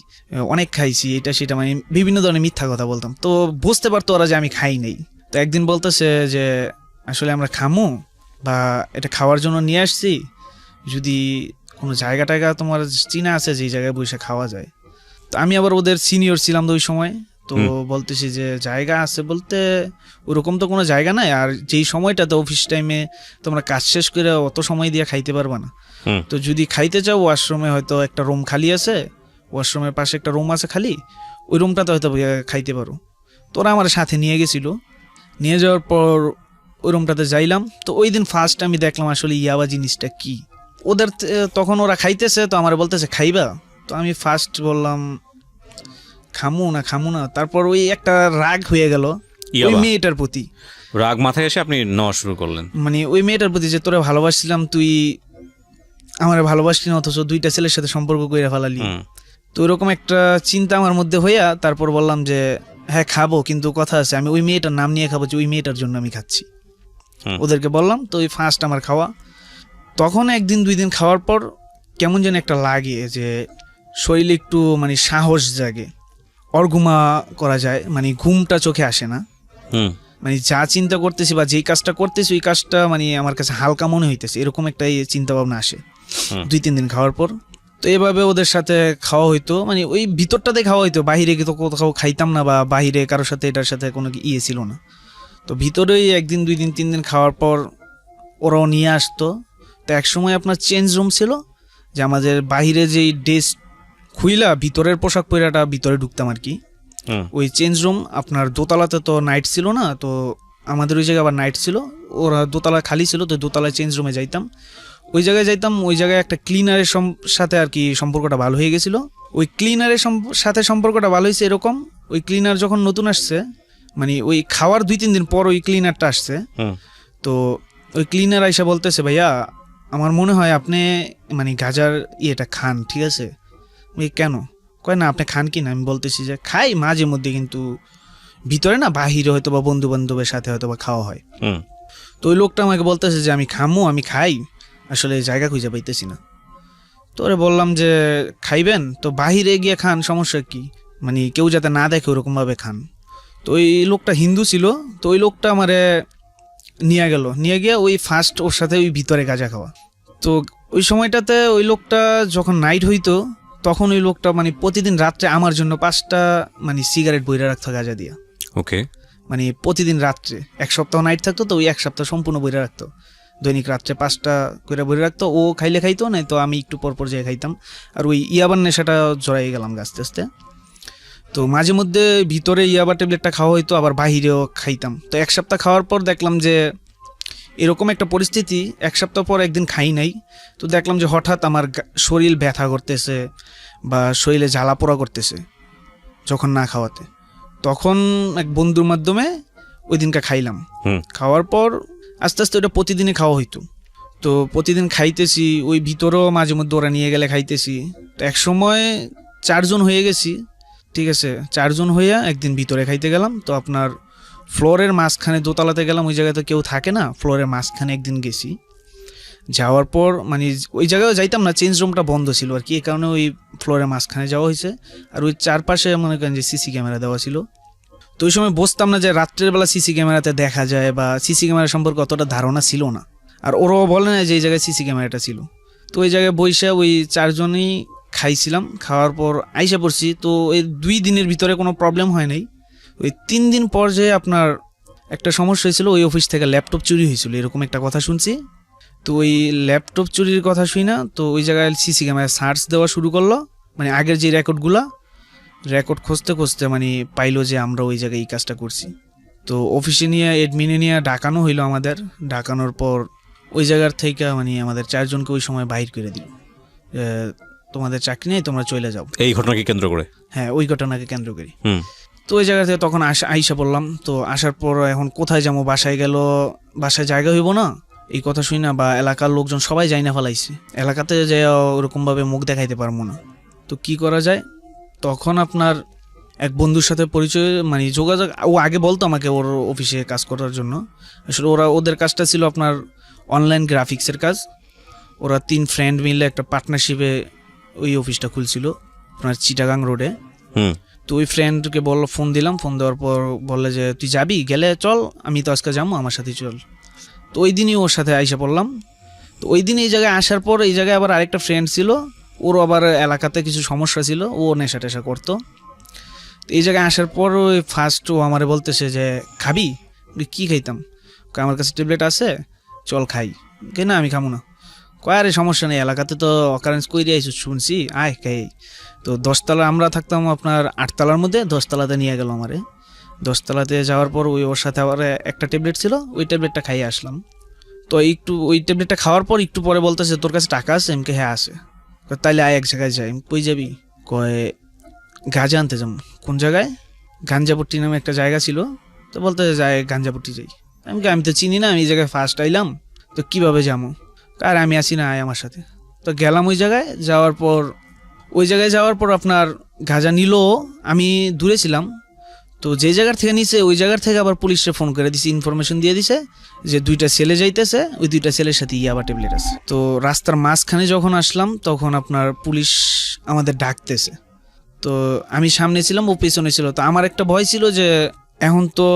Speaker 1: অনেক খাইছি, এটা সেটা, মানে বিভিন্ন ধরনের মিথ্যা কথা বলতাম। তো বুঝতে পারতো ওরা যে আমি খাই নাই। তো একদিন বলতেছে যে আসলে আমরা খামু বা এটা খাওয়ার জন্য নিয়ে আসছি, যদি কোনো জায়গা টায়গা তোমার চিনা আছে যে জায়গায় বসে খাওয়া যায়। তো আমি আবার ওদের সিনিয়র ছিলাম তো ওই সময়। তো বলতেছি যে জায়গা আছে বলতে ওরকম তো কোনো জায়গা নাই, আর যেই সময়টাতে অফিস টাইমে তোমরা কাজ শেষ করে অত সময় দিয়ে খাইতে পারবা না।
Speaker 2: হুম।
Speaker 1: তো যদি খাইতে চাও ওয়াশরুমে হয়তো একটা রুম খালি আছে, ওয়াশরুমের পাশে একটা রুম আছে খালি, ওই রুমটাতে হয়তো খাইতে পারো। তো ওরা আমার সাথে নিয়ে গেছিল, নিয়ে যাওয়ার পর ওই রুমটাতে যাইলাম। তো ওই দিন ফার্স্ট আমি দেখলাম আসলে ইয়াবা জিনিসটা কি। ওদের তখন ওরা খাইতেছে, তো আমার বলতেছে খাইবা? তো আমি ফার্স্ট বললাম খামু না। তারপর ওই একটা রাগ হয়ে গেল ওই
Speaker 2: ইয়াবা?
Speaker 1: মেয়েটার প্রতি।
Speaker 2: রাগ মাথায় এসে আপনি নেওয়া শুরু করলেন?
Speaker 1: মানে ওই মেয়েটার প্রতি যে তোরা ভালোবাসছিলাম, তুই আমার ভালোবাসলি না, অথচ 2টা ছেলের সাথে সম্পর্ক করে ফেলালি।
Speaker 2: হুম।
Speaker 1: তো ওরকম একটা চিন্তা আমার মধ্যে হইয়া তারপর বললাম যে হ্যাঁ খাবো, কিন্তু কথা আছে আমি ওই মেয়েটার নাম নিয়ে খাবো, যে ওই মেয়েটার জন্য আমি খাচ্ছি।
Speaker 2: হুম।
Speaker 1: ওদেরকে বললাম। তো ওই ফার্স্ট আমার খাওয়া, তখন 1-2 দিন খাওয়ার পর কেমন যেন একটা লাগে যে শরীরে একটু মানে সাহস জাগে, অর্ঘুমা করা যায়, মানে ঘুমটা চোখে আসে না,
Speaker 2: হুম।
Speaker 1: মানে যা চিন্তা করতেছি বা যেই কাজটা করতেছি ওই কাজটা মানে আমার কাছে হালকা মনে হইতেছে, এরকম একটা চিন্তা ভাবনা আসে
Speaker 2: হুম।
Speaker 1: 2-3 দিন খাওয়ার পর। তো এভাবে ওদের সাথে খাওয়া হইতো, মানে ওই ভিতরটাতে খাওয়া হইতো, বাইরে তো কোথাও খাইতাম না বা বাইরে কারোর সাথে এটার সাথে কোনো ইয়ে ছিল না। তো ভিতরেই 1 দিন 2 দিন 3 দিন খাওয়ার পর ওরাও নিয়ে আসতো। তো একসময় আপনার চেঞ্জ রুম ছিল, যে আমাদের বাইরে যেই ড্রেস খুইলা ভিতরের পোশাক পরাটা ভিতরে ঢুকতাম আর কি। ওই চেঞ্জ রুম আপনার দোতলাতে তো নাইট ছিল না, তো আমাদের ওই জায়গায় আবার নাইট ছিল, ওরা দোতলা খালি ছিল, তো দোতলায় চেঞ্জ রুমে যাইতাম। ওই জায়গায় একটা ক্লিনারের সাথে আর কি সম্পর্কটা ভালো হয়ে গেছিলো। ওই ক্লিনারের সাথে সম্পর্কটা ভালো হয়েছে এরকম, ওই ক্লিনার যখন নতুন আসছে, মানে ওই খাওয়ার 2-3 দিন পর ওই ক্লিনারটা আসছে। তো ওই ক্লিনার আইসা বলতেছে, ভাইয়া আমার মনে হয় আপনি মানে গাজার ইয়েটা খান, ঠিক আছে? কেন? কয় না আপনি খান কি না? আমি বলতেছি যে খাই মাঝে মধ্যে, কিন্তু ভিতরে না, বাহিরে হয়তো বা বন্ধু বান্ধবের সাথে হয়তো বা খাওয়া হয়। তো ওই লোকটা আমাকে বলতেছে যে আমি খাই, আসলে জায়গা খুঁজে পাইতেছি না। তো ওরে বললাম যে খাইবেন তো বাহিরে গিয়ে খান, সমস্যা কি, মানে কেউ যাতে না দেখে ওরকমভাবে খান। তো ওই লোকটা হিন্দু ছিল, তো ওই লোকটা আমারে নিয়ে গিয়ে ওই ফার্স্ট ওর সাথে ওই ভিতরে গাঁজা খাওয়া। তো ওই সময়টাতে ওই লোকটা যখন নাইট হইতো, তখন ওই লোকটা মানে প্রতিদিন রাত্রে আমার জন্য 5টা মানে সিগারেট বইরা রাখতো গাঁজা দিয়া।
Speaker 2: ওকে।
Speaker 1: মানে প্রতিদিন রাত্রে 1 সপ্তাহ নাইট থাকতো, তো ওই 1 সপ্তাহ সম্পূর্ণ বইরা রাখতো, দৈনিক রাত্রে 5টা করে বইরা রাখতো। ও খাইলে খাইতো, নাই তো আমি একটু পরপর যেয়ে খাইতাম। আর ওই ইয়াবার নেশাটা জড়াই গেলাম আস্তে আস্তে। তো মাঝে মধ্যে ভিতরে ইয়াবা ট্যাবলেটটা খাওয়া হইতো, আবার বাহিরেও খাইতাম। তো 1 সপ্তাহ খাওয়ার পর দেখলাম যে এরকম একটা পরিস্থিতি, 1 সপ্তাহ পর একদিন খাই নাই, তো দেখলাম যে হঠাৎ আমার শরীর ব্যথা করতেছে বা শরীরে জ্বালা পোড়া করতেছে যখন না খাওয়াতে। তখন এক বন্ধুর মাধ্যমে ওই দিনটা খাইলাম। খাওয়ার পর আস্তে আস্তে ওটা প্রতিদিনই খাওয়া হইতো। তো প্রতিদিন খাইতেছি, ওই ভিতরেও মাঝে মধ্যে ওরা নিয়ে গেলে খাইতেছি। তো এক সময় 4 জন হয়ে গেছি, ঠিক আছে? 4 জন হইয়া একদিন ভিতরে খাইতে গেলাম। তো আপনার ফ্লোরের মাঝখানে, দোতলাতে গেলাম, ওই জায়গায় তো কেউ থাকে না, ফ্লোরের মাঝখানে একদিন গেছি। যাওয়ার পর মানে ওই জায়গায় যাইতাম না, চেঞ্জ রুমটা বন্ধ ছিল আর কি, এই কারণে ওই ফ্লোরের মাঝখানে যাওয়া হয়েছে। আর ওই চারপাশে মনে করেন যে সিসি ক্যামেরা দেওয়া ছিল। তো ওই সময় বসতাম না যে রাত্রের বেলা সিসি ক্যামেরাতে দেখা যায়, বা সিসি ক্যামেরা সম্পর্কে অতটা ধারণা ছিল না, আর ওরাও বলে না যে এই জায়গায় সিসি ক্যামেরাটা ছিল। তো ওই জায়গায় বসে ওই 4 জনই খাইছিলাম। খাওয়ার পর আইসা পড়ছি। তো এই 2 দিনের ভিতরে কোনো প্রবলেম হয় নাই। ওই 3 দিন পর যে আপনার একটা সমস্যা হয়েছিল, ওই অফিস থেকে ল্যাপটপ চুরি হয়েছিল, এরকম একটা কথা শুনছি। তো ওই ল্যাপটপ চুরির কথা শুই না, তো ওই জায়গায় সিসি ক্যামেরা সার্চ দেওয়া শুরু করলো, মানে আগের যে রেকর্ড খুঁজতে খুঁজতে মানে পাইলো যে আমরা ওই জায়গায় এই কাজটা করছি। তো অফিসে নিয়ে এডমিনে নিয়ে ডাকানো হইলো আমাদের। ডাকানোর পর ওই জায়গার থেকে মানে আমাদের 4 জনকে ওই সময় বাহির করে দিল, তোমাদের চাকরি নেই, তোমরা চলে যাও।
Speaker 2: এই ঘটনাকে কেন্দ্র করে?
Speaker 1: হ্যাঁ, ওই ঘটনাকে কেন্দ্র করি। তো ওই জায়গা থেকে তখন আইসা পড়লাম। তো আসার পর এখন কোথায় যাবো, বাসায় জায়গা হইব না, এই কথা শুই না, বা এলাকার লোকজন সবাই যাই না ফেলাইছে, এলাকাতে যে ওরকমভাবে মুখ দেখাইতে পারবো না। তো কি করা যায়, তখন আপনার এক বন্ধুর সাথে পরিচয় মানে যোগাযোগ, ও আগে বলতো আমাকে ওর অফিসে কাজ করার জন্য। আসলে ওদের কাজটা ছিল আপনার অনলাইন গ্রাফিক্সের কাজ। ওরা 3 ফ্রেন্ড মিলে একটা পার্টনারশিপে ওই অফিসটা খুলছিল আপনার চিটাগাং রোডে। তো ওই ফ্রেন্ডকে ফোন দিলাম, ফোন দেওয়ার পর বললে যে তুই যাবি, গেলে চল, আমি তো আজকে যাবো, আমার সাথে চল। তো ওই দিনই ওর সাথে আইসা পড়লাম। তো ওই দিন এই জায়গায় আসার পর এই জায়গায় আবার আরেকটা ফ্রেন্ড ছিল, ওরও আবার এলাকাতে কিছু সমস্যা ছিল, ও নেশা টেশা করতো। তো এই জায়গায় আসার পর ওই ফার্স্ট ও আমারে বলতেছে যে খাবি? কি খাইতাম? আমার কাছে ট্যাবলেট আছে, চল খাই। না আমি খাবো না। কয় আরে সমস্যা নেই, এলাকাতে তো অকারেন্স কইরে আইসো শুনছি, আয় খাই। তো 10তলা আমরা থাকতাম আপনার 8তলার মধ্যে, 10তলাতে নিয়ে গেল আমারে। 10তলাতে যাওয়ার পর ওর সাথে আবার একটা ট্যাবলেট ছিল, ওই ট্যাবলেটটা খাইয়ে আসলাম। তো ওই ট্যাবলেটটা খাওয়ার পর একটু পরে বলতেছে তোর কাছে টাকা আছে? এমকে হ্যাঁ আছে। তাইলে আয় এক জায়গায় যাই। কই যাবি? কয় গাঁজা আনতে যাবো। কোন জায়গায়? গাঞ্জাপট্টি নামে একটা জায়গা ছিল। তো বলতেছে যাই গাঞ্জাপট্টি যাই। আমি তো চিনি না, আমি এই জায়গায় ফার্স্ট আইলাম, তো কিভাবে যাবো? আর আমি আসি না, আয় আমার সাথে। তো গেলাম ওই জায়গায়। যাওয়ার পর আপনার গাঁজা নিল, আমি দূরে ছিলাম। তো যে জায়গার থেকে নিছে ওই জায়গার থেকে আবার পুলিশে ফোন করে দিছে, ইনফরমেশন দিয়ে দিছে যে 2টা ছেলে যাইতেছে, ওই 2টা ছেলের সাথে ইয়াবা ট্যাবলেট আছে। তো রাস্তার মাঝখানে যখন আসলাম, তখন আপনার পুলিশ আমাদের ডাকতেছে। তো আমি সামনে ছিলাম, ও পেছনে ছিল। তো আমার একটা ভয় ছিল যে এখন তো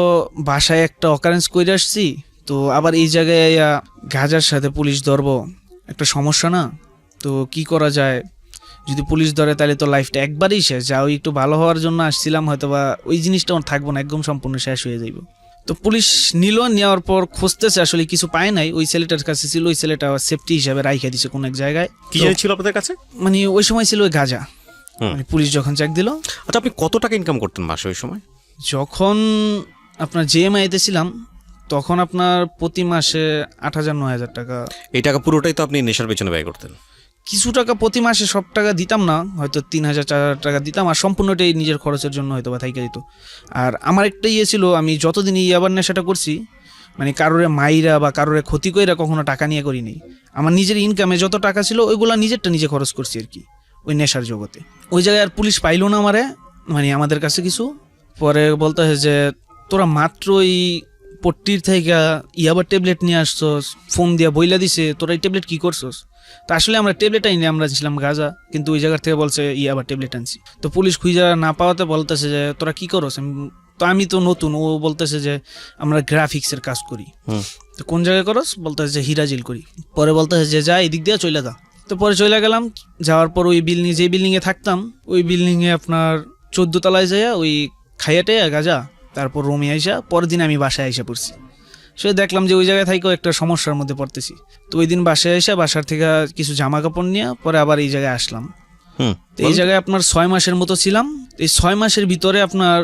Speaker 1: বাসায় একটা অকারেন্স করে আসছি, তো আবার এই জায়গায় গাঁজার সাথে পুলিশ ধরবো, একটা সমস্যা না? তো কি করা যায়? যদি পুলিশ ধরে তাহলে তো লাইফটা একবারই শেষ, যা ওই একটু ভালো হওয়ার জন্য আসছিলাম হয়তো বা ওই জিনিসটা আমার থাকবো না, একদম সম্পূর্ণ শেষ হয়ে যাইব। তো পুলিশ নেওয়ার পর খুঁজতেছে, আসলে কিছু পায় নাই। ওই ছেলেটার কাছে ছিল, ওই ছেলেটা সেফটি হিসাবে রাইখা দিছে কোন এক জায়গায়।
Speaker 3: কি জানি ছিল আপনাদের কাছে?
Speaker 1: মানে ওই সময় ছিল ওই গাঁজা। মানে পুলিশ যখন চেক দিল।
Speaker 3: আচ্ছা, আপনি কত টাকা ইনকাম করতেন মাসে ওই সময়?
Speaker 1: যখন আপনার জিএমআইতে ছিলাম তখন আপনার প্রতি মাসে 8,000-9,000 টাকা।
Speaker 3: এই টাকা পুরোটাই তো আপনি নেশার পেছনে ব্যয় করতেন?
Speaker 1: কিছু টাকা প্রতি মাসে, সব টাকা দিতাম না, হয়তো 3,000-4,000 টাকা দিতাম, আর সম্পূর্ণটাই নিজের খরচের জন্য হয়তো বা থাইকা দিত। আর আমার একটা ছিল, আমি যতদিন ইয়াবার নেশাটা করছি, মানে কারোরে মাইরা বা কারোরে ক্ষতি কইরা কখনো টাকা নিয়ে করিনি। আমার নিজের ইনকামে যত টাকা ছিল ওইগুলা নিজেরটা নিজে খরচ করছি আর কি, ওই নেশার জগতে। ওই জায়গায় আর পুলিশ পাইলো না আমারে, মানে আমাদের কাছে কিছু। পরে বলতে হয় যে তোরা মাত্রই পট্টির থেকে ইয়াবার ট্যাবলেট নিয়ে আসছস, ফোন দিয়া বইলা দিছে তোরা এই ট্যাবলেট কি করছস। তো আসলে আমরা ট্যাবলেট আইনি, আমরা ছিলাম গাঁজা, কিন্তু ওই জায়গার থেকে বলছে ইয়াবার ট্যাবলেট আনছি। তো পুলিশ খুঁজা না পাওয়াতে বলতেছে যে তোরা কি করস। তো আমি তো নতুন, ও বলতেছে যে আমরা গ্রাফিক্সের কাজ করি। তো কোন জায়গায় করস, বলতেছে যে হিরাজিল করি। পরে বলতেছে যে যা এদিক দিয়ে চলে যা। তো পরে চলে গেলাম, যাওয়ার পর ওই বিল্ডিং, যে বিল্ডিংয়ে থাকতাম ওই বিল্ডিংয়ে আপনার 14 তলায় যাইয়া ওই খাইয়াটে গাঁজা, তারপর রুমে আইসা পরের দিন আমি বাসায় আইসা পড়ছি। সে দেখলাম যে ওই জায়গায় থাকেও একটা সমস্যার মধ্যে পড়তেছি। তো ওই দিন বাসায় আইসা বাসার থেকে কিছু জামা কাপড় নিয়ে পরে আবার এই জায়গায় আসলাম। তো এই জায়গায় আপনার 6 মাসের মতো ছিলাম। এই 6 মাসের ভিতরে আপনার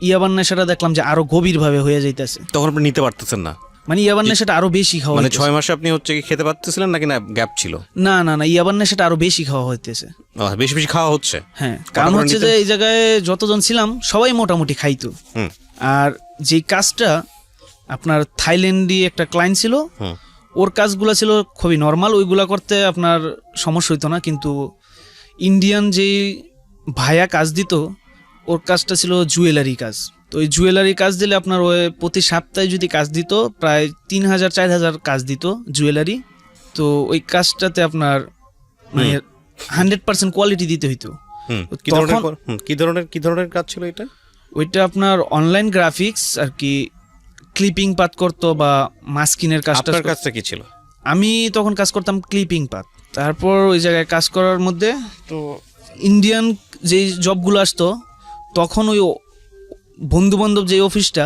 Speaker 1: ইয়াবার নেশাটা দেখলাম যে আরো গভীর ভাবে হয়ে যাইতেছে।
Speaker 3: তখন আপনি নিতে পারতেছেন না?
Speaker 1: মানে ইয়াবার নেশাটা আরো বেশি খাওয়া,
Speaker 3: মানে 6 মাসে আপনি হচ্ছে কি খেতে পারতেছিলেন নাকি না গ্যাপ ছিল?
Speaker 1: না না না, ইয়াবার নেশাটা আরো বেশি খাওয়া হইতেছে।
Speaker 3: বেশি বেশি খাওয়া হচ্ছে?
Speaker 1: হ্যাঁ, কারণ হচ্ছে যে এই জায়গায় যতজন ছিলাম সবাই মোটামুটি খাইতো। আর যে কাজটা আপনার থাইল্যান্ডি একটা ক্লায়েন্ট ছিল, ওর কাজগুলো ছিল খুবই নর্মাল, ওইগুলা করতে আপনার সমস্যা হইতো না। কিন্তু ইন্ডিয়ান যে ভাইয়া কাজ দিত, ওর কাজটা ছিল জুয়েলারি কাজ। তো ওই জুয়েলারি কাজ দিলে আপনার ওই প্রতি সপ্তাহে যদি কাজ দিত প্রায় 3,000-4,000 কাজ দিত জুয়েলারি। তো ওই কাজটাতে আপনার মানে 100% কোয়ালিটি দিতে হইতো।
Speaker 3: কি ধরনের কাজ ছিল এটা?
Speaker 1: ওইটা আপনার অনলাইন গ্রাফিক্স আর কি, ক্লিপিং পাত করতো বা মাস্কিনের কাজটা।
Speaker 3: আপনার কাজটা কি ছিল?
Speaker 1: আমি তখন কাজ করতাম ক্লিপিং পাত। তারপর ওই জায়গায় কাজ করার মধ্যে তো ইন্ডিয়ান যে জবগুলো আসতো, তখন ওই বন্ধু বান্ধব যে অফিসটা,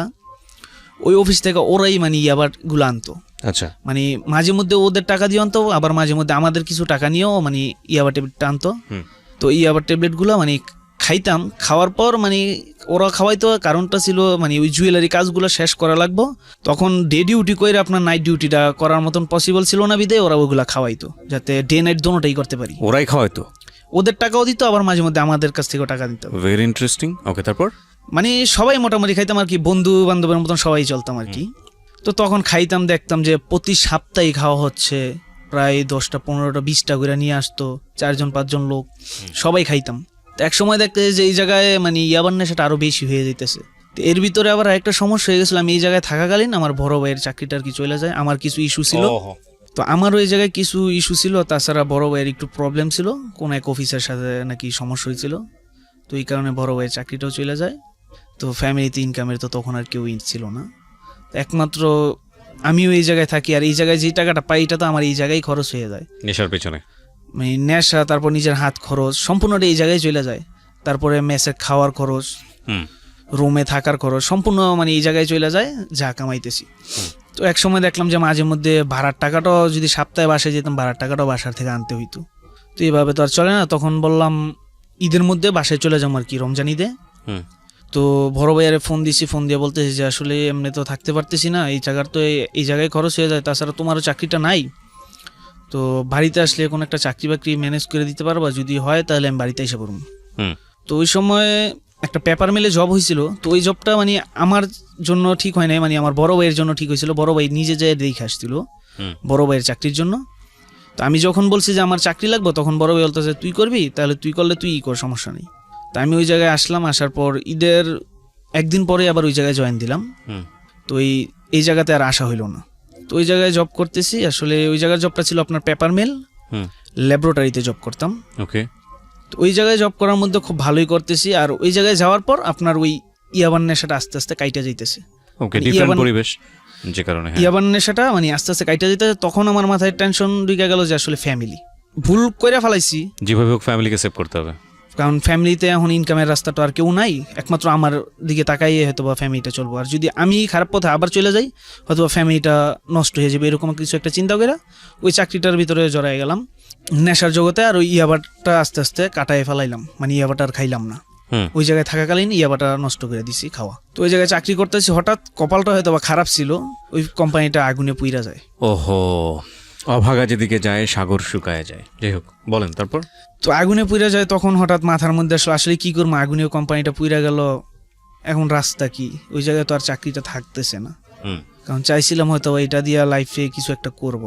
Speaker 1: ওই অফিস থেকে ওরাই মানে ইয়াবারগুলো আনতো।
Speaker 3: আচ্ছা,
Speaker 1: মানে মাঝে মধ্যে ওদের টাকা দিয়ে আনতো, আবার মাঝে মধ্যে আমাদের কিছু টাকা নিয়েও মানে ইয়াবার ট্যাবলেটটা আনতো। তো ইয়াবার ট্যাবলেটগুলো মানে খাইতাম। খাওয়ার পর মানে ওরা খাওয়াইতো, কারণটা ছিল মানে ওই জুয়েলারি কাজগুলো শেষ করা লাগবো। তখন ডে ডিউটি করে আপনার নাইট ডিউটিটা করার মতন পসিবল ছিল না, বিদে ওরা ওইগুলা খাওয়াইতো যাতে ডে নাইট দোনোটাই করতে পারি।
Speaker 3: ওরাই খাওয়াইতো?
Speaker 1: ওদের টাকাও দিত, আবার মাঝে মধ্যে আমাদের কাছ থেকেও টাকা দিত।
Speaker 3: Very interesting. ওকে, তারপর? মানে
Speaker 1: সবাই মোটামুটি খাইতাম আর কি, বন্ধু বান্ধবের মতন সবাই চলতাম আর কি। তো তখন খাইতাম, দেখতাম যে প্রতি সপ্তাহে খাওয়া হচ্ছে, প্রায় 10টা 15টা 20টা করে নিয়ে আসতো 4-5জন লোক, সবাই খাইতাম। এক সময় দেখতে যে এই জায়গায় মানে ইয়াবার নেশাটা আরো বেশি হয়ে যাইতেছে। এর ভিতরে আবার একটা সমস্যা হয়ে গেছিল, আমি এই জায়গায় থাকাকালীন আমার বড় ভাইয়ের চাকরিটা আর কি চলে যায়। আমার কিছু ইস্যু ছিল, তো আমারও এই জায়গায় কিছু ইস্যু ছিল। তাছাড়া বড় ভাইয়ের একটু প্রবলেম ছিল, কোন এক অফিসের সাথে নাকি সমস্যা হয়েছিল। তো এই কারণে বড় ভাইয়ের চাকরিটাও চলে যায়। তো ফ্যামিলিতে ইনকামের তো তখন আর কেউ ছিল না, একমাত্র আমিও এই জায়গায় থাকি। আর এই জায়গায় যে টাকাটা পাই এটা তো আমার এই জায়গায় খরচ হয়ে যায়
Speaker 3: নেশার পেছনে।
Speaker 1: মানে নেশা, তারপর নিজের হাত খরচ সম্পূর্ণটা এই জায়গায় চলে যায়। তারপরে মেসে খাওয়ার খরচ, রুমে থাকার খরচ সম্পূর্ণ মানে এই জায়গায় চলে যায় যা কামাইতেছি। তো এক সময় দেখলাম যে মাঝে মধ্যে ভাড়ার টাকাটাও, যদি সপ্তাহে বাসায় যেতাম ভাড়ার টাকাটাও বাসার থেকে আনতে হইতো। তো এইভাবে তো আর চলে না। তখন বললাম ঈদের মধ্যে বাসায় চলে যাবো আর কি, রমজান ঈদে। তো বড় ভাইয়ার ফোন দিছি, ফোন দিয়ে বলতেছি যে আসলে এমনি তো থাকতে পারতেছি না, এই জায়গার তো এই জায়গায় খরচ হয়ে যায়, তাছাড়া তোমারও চাকরিটা নাই। তো বাড়িতে আসলে কোনো একটা চাকরি বাকরি ম্যানেজ করে দিতে পারবা, যদি হয় তাহলে আমি বাড়িতে এসে পড়ব। তো ওই সময় একটা পেপার মিলে জব হয়েছিল। তো ওই জবটা মানে আমার জন্য ঠিক হয় নাই, মানে আমার বড় ভাইয়ের জন্য ঠিক হয়েছিল। বড় ভাই নিজে যেয়ে দেখে আসছিল বড় ভাইয়ের চাকরির জন্য। তো আমি যখন বলছি যে আমার চাকরি লাগবে, তখন বড় ভাই বলতেছে তুই করবি, তাহলে তুই করলে তুই কর, সমস্যা নেই। তা আমি ওই জায়গায় আসলাম। আসার পর ঈদের একদিন পরে আবার ওই জায়গায় জয়েন দিলাম। তো এই জায়গাতে আর আসা হইল না। তো ওই জায়গায় জব করতেছি। আসলে ওই জায়গার জবটা ছিল আপনার পেপার মিল, ল্যাবরেটরিতে জব করতাম।
Speaker 3: ওকে।
Speaker 1: তো ওই জায়গায় জব করার মধ্যে খুব ভালোই করতেছি। আর ওই জায়গায় যাওয়ার পর আপনার ওই ইয়াবার নেশাটা আস্তে আস্তে কাইটা যাইতেছে।
Speaker 3: ওকে, ডিফারেন্ট পরিবেশ যে কারণে
Speaker 1: ইয়াবার নেশাটা মানে আস্তে আস্তে কাইটা যেতেছে। তখন আমার মাথায় টেনশন ঢুকে গেল যে আসলে ফ্যামিলি, ভুল করে ফেলাইছি,
Speaker 3: যেভাবে হোক ফ্যামিলিকে সেভ করতে হবে।
Speaker 1: কারণ ফ্যামিলিতে এখন ইনকামের রাস্তা তো আর কেউ নাই, একমাত্র আমার দিকে তাকাইয়ে হয়তো বা ফ্যামিলিটা চলবো। আর যদি আমি খারাপ পথে আবার চলে যাই হয়তো বা ফ্যামিলিটা নষ্ট হয়ে যাবে, এরকম কিছু একটা চিন্তা করে ওই চাকরিটার ভিতরে জড়াই গেলাম নেশার জগতে। আর ওই ইয়াবাটা আস্তে আস্তে কাটায় ফেলাইলাম, মানে ইয়াবাটা আর খাইলাম না। ওই জায়গায় থাকাকালীন ইয়াবাটা নষ্ট করে দিছি খাওয়া। তো ওই জায়গায় চাকরি করতেছি, হঠাৎ কপালটা হয়তো বা খারাপ ছিল, ওই কোম্পানিটা আগুনে পুইরা যায়।
Speaker 3: ওহো, অভাগা যেদিকে যায় সাগর শুকায় যায়। যাই হোক, বলেন তারপর।
Speaker 1: তো আগুনে পুইরা যায়, তখন হঠাৎ মাথার মধ্যে আসলে আসলে কি করবো, আগুনে কোম্পানিটা পুইরা গেল, এখন রাস্তা কি? ওই জায়গায় তো আর চাকরিটা থাকতেছে না, কারণ চাইছিলাম হয়তো এটা দিয়ে লাইফে কিছু একটা করব,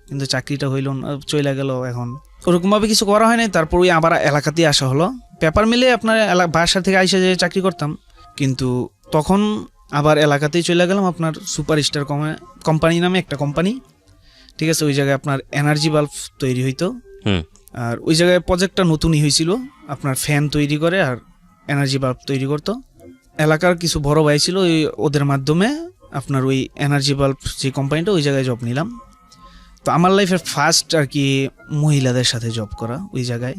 Speaker 1: কিন্তু চাকরিটা হইল না, চলে গেল। এখন ওরকমভাবে কিছু করা হয় নাই। তারপর ওই আবার এলাকাতেই আসা হলো, পেপার মিলে আপনার বাসার থেকে আইসা যে চাকরি করতাম, কিন্তু তখন আবার এলাকাতেই চলে গেলাম আপনার সুপারস্টার কোম্পানি নামে একটা কোম্পানি, ঠিক আছে। ওই জায়গায় আপনার এনার্জি বাল্ব তৈরি হইতো, আর ওই জায়গায় প্রজেক্টটা নতুনই হয়েছিল, আপনার ফ্যান তৈরি করে আর এনার্জি বাল্ব তৈরি করতো। এলাকার কিছু বড় ভাই ছিল, ওই ওদের মাধ্যমে আপনার ওই এনার্জি বাল্ব যে কোম্পানিটা, ওই জায়গায় জব নিলাম। তো আমার লাইফের ফার্স্ট আর কি মহিলাদের সাথে জব করা ওই জায়গায়,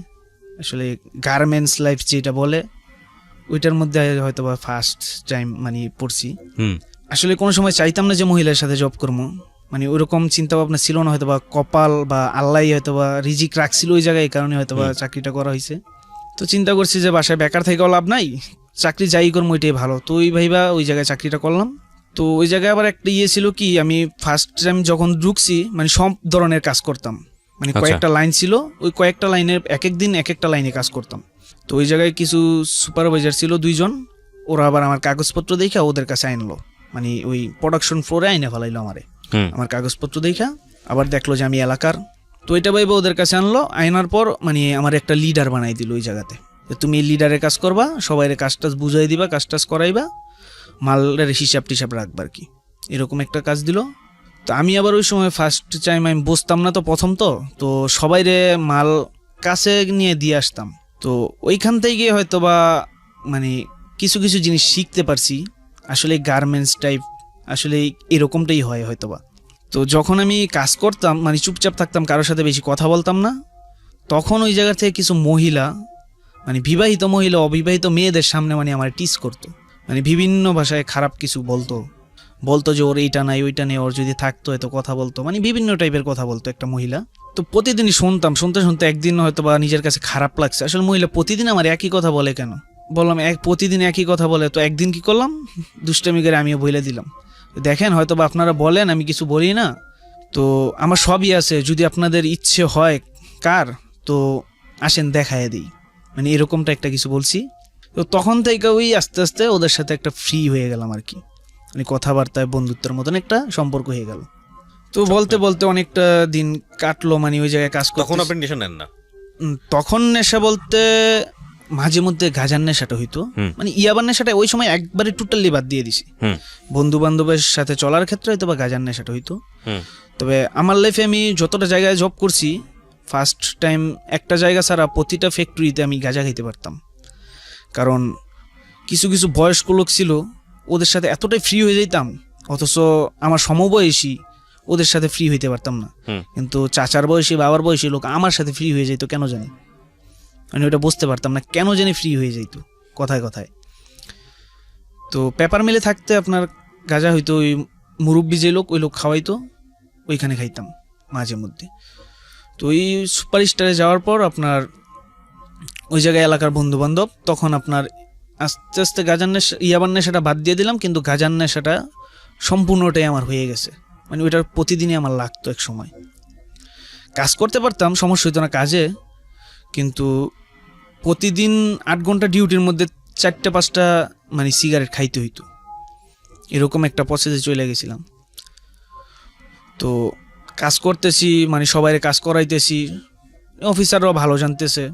Speaker 1: আসলে গার্মেন্টস লাইফ যেটা বলে ওইটার মধ্যে হয়তো বা ফার্স্ট টাইম মানে পড়ছি। আসলে কোনো সময় চাইতাম না যে মহিলার সাথে জব করবো, মানে ওরকম চিন্তা ভাবনা ছিল না, হয়তো বা কপাল বা আল্লাহ হয়তো বা রিজিক রাখছিল ওই জায়গায়, এই কারণে হয়তো বা চাকরিটা করা হয়েছে। তো চিন্তা করছি যে বাসায় বেকার থেকেও লাভ নাই, চাকরি যাই করবো ওইটাই ভালো। তো ওই ভাইবা ওই জায়গায় চাকরিটা করলাম। তো ওই জায়গায় আবার একটা ছিল কি, আমি ফার্স্ট টাইম যখন ঢুকছি মানে সব ধরনের কাজ করতাম, মানে কয়েকটা লাইন ছিল, ওই কয়েকটা লাইনের এক এক দিন এক একটা লাইনে কাজ করতাম। তো ওই জায়গায় কিছু সুপারভাইজার ছিল 2 জন, ওরা আবার আমার কাগজপত্র দেখা ওদের কাছে আনলো, মানে ওই প্রোডাকশন ফ্লোরে আইনে ফেলাইলো আমারে, আমার কাগজপত্র দেখা আবার দেখলো যে আমি এলাকার। তো এটা ভাইবা ওদের কাছে আনলো, আইনার পর মানে আমার একটা লিডার বানাই দিল ওই জায়গাতে, তুমি লিডারের কাজ করবা, সবাই কাজ টাজ বুঝাই দিবা, কাজ টাজ করাইবা, মালের হিসাব টিসাব রাখবা আর কি, এরকম একটা কাজ দিল। তো আমি আবার ওই সময় ফার্স্ট টাইম আমি বসতাম না, তো প্রথম তো সবাইরে মাল কাছে নিয়ে দিয়ে আসতাম। তো ওইখান থেকে হয়তো বা মানে কিছু কিছু জিনিস শিখতে পারছি, আসলে গার্মেন্টস টাইপ আসলে এরকমটাই হয় হয়তো বা। তো যখন আমি কাজ করতাম মানে চুপচাপ থাকতাম, কারোর সাথে বেশি কথা বলতাম না, তখন ওই জায়গা থেকে কিছু মহিলা মানে বিবাহিত মহিলা অবিবাহিত মেয়েদের সামনে মানে আমার টিস করতো, মানে বিভিন্ন ভাষায় খারাপ কিছু বলতো যে ওর এইটা নাই ওইটা নেই, ওর যদি থাকতো এত কথা বলতো, মানে বিভিন্ন টাইপের কথা বলতো একটা মহিলা। তো প্রতিদিনই শুনতাম, শুনতে একদিন হয়তো বা নিজের কাছে খারাপ লাগছে, আসলে মহিলা প্রতিদিন আমার একই কথা বলে কেন, বললাম প্রতিদিন একই কথা বলে। তো একদিন কি করলাম, দুষ্টামি করে আমিও বলে দিলাম, দেখেন হয়তো বা আপনারা বলেন আমি কিছু বলি না, তো আমার সবই আছে, যদি আপনাদের ইচ্ছে হয় কার তো আসেন দেখায় দিই, মানে এরকমটা একটা কিছু বলছি। তো তখন থেকে ওই আস্তে আস্তে ওদের সাথে একটা ফ্রি হয়ে গেলাম আর কি, মানে কথাবার্তায় বন্ধুত্বের মতন একটা সম্পর্ক হয়ে গেল। তো বলতে বলতে অনেকটা দিন কাটলো, মানে ওই জায়গায় কাজ করতে।
Speaker 3: তখন আপনি নেশা নেন না?
Speaker 1: তখন নেশা বলতে মাঝে মধ্যে গাঁজার নেশাটা হইতো, মানে ইয়াবার নেশাটা ওই সময় একবারে টোটালি বাদ দিয়ে দিছি। বন্ধু বান্ধবের সাথে চলার ক্ষেত্রে হয়তো বা গাঁজার নেশাটা হইতো। তবে আমার লাইফে আমি যতটা জায়গায় জব করছি, ফার্স্ট টাইম একটা জায়গা ছাড়া প্রতিটা ফ্যাক্টরিতে আমি গাঁজা খাইতে পারতাম, কারণ কিছু কিছু বয়স্ক লোক ছিল, ওদের সাথে এতটাই ফ্রি হয়ে যেতাম, অথচ আমার সমবয়সী ওদের সাথে ফ্রি হইতে পারতাম না। কিন্তু চাচার বয়সী বাবার বয়সী লোক আমার সাথে ফ্রি হয়ে যেত, কেন জানি, মানে ওটা বুঝতে পারতাম না কেন জানি ফ্রি হয়ে যেত কথায় কথায়। তো পেপার মিলে থাকতে আপনার গাঁজা হইতো, ওই মুরব্বী যে লোক ওই লোক খাওয়াইতো, ওইখানে খাইতাম মাঝে মধ্যে। তো ওই সুপারস্টারে যাওয়ার পর আপনার ওই জায়গায় এলাকার বন্ধু বান্ধব, তখন আপনার আস্তে আস্তে গাঁজার নেশা ইয়াবার নেশাটা বাদ দিয়ে দিলাম, কিন্তু গাঁজার নেশাটা সম্পূর্ণটাই আমার হয়ে গেছে, মানে ওইটার প্রতিদিনই আমার লাগতো। এক সময় কাজ করতে পারতাম, সমস্যা হইতো না কাজে, কিন্তু প্রতিদিন 8 ঘন্টা ডিউটির মধ্যে 4-5টা মানে সিগারেট খাইতে হইতো, এরকম একটা প্রসেসে চলে গেছিলাম। তো কাজ করতেছি, মানে সবাই কাজ করাইতেছি, অফিসাররাও ভালো জানতেছে।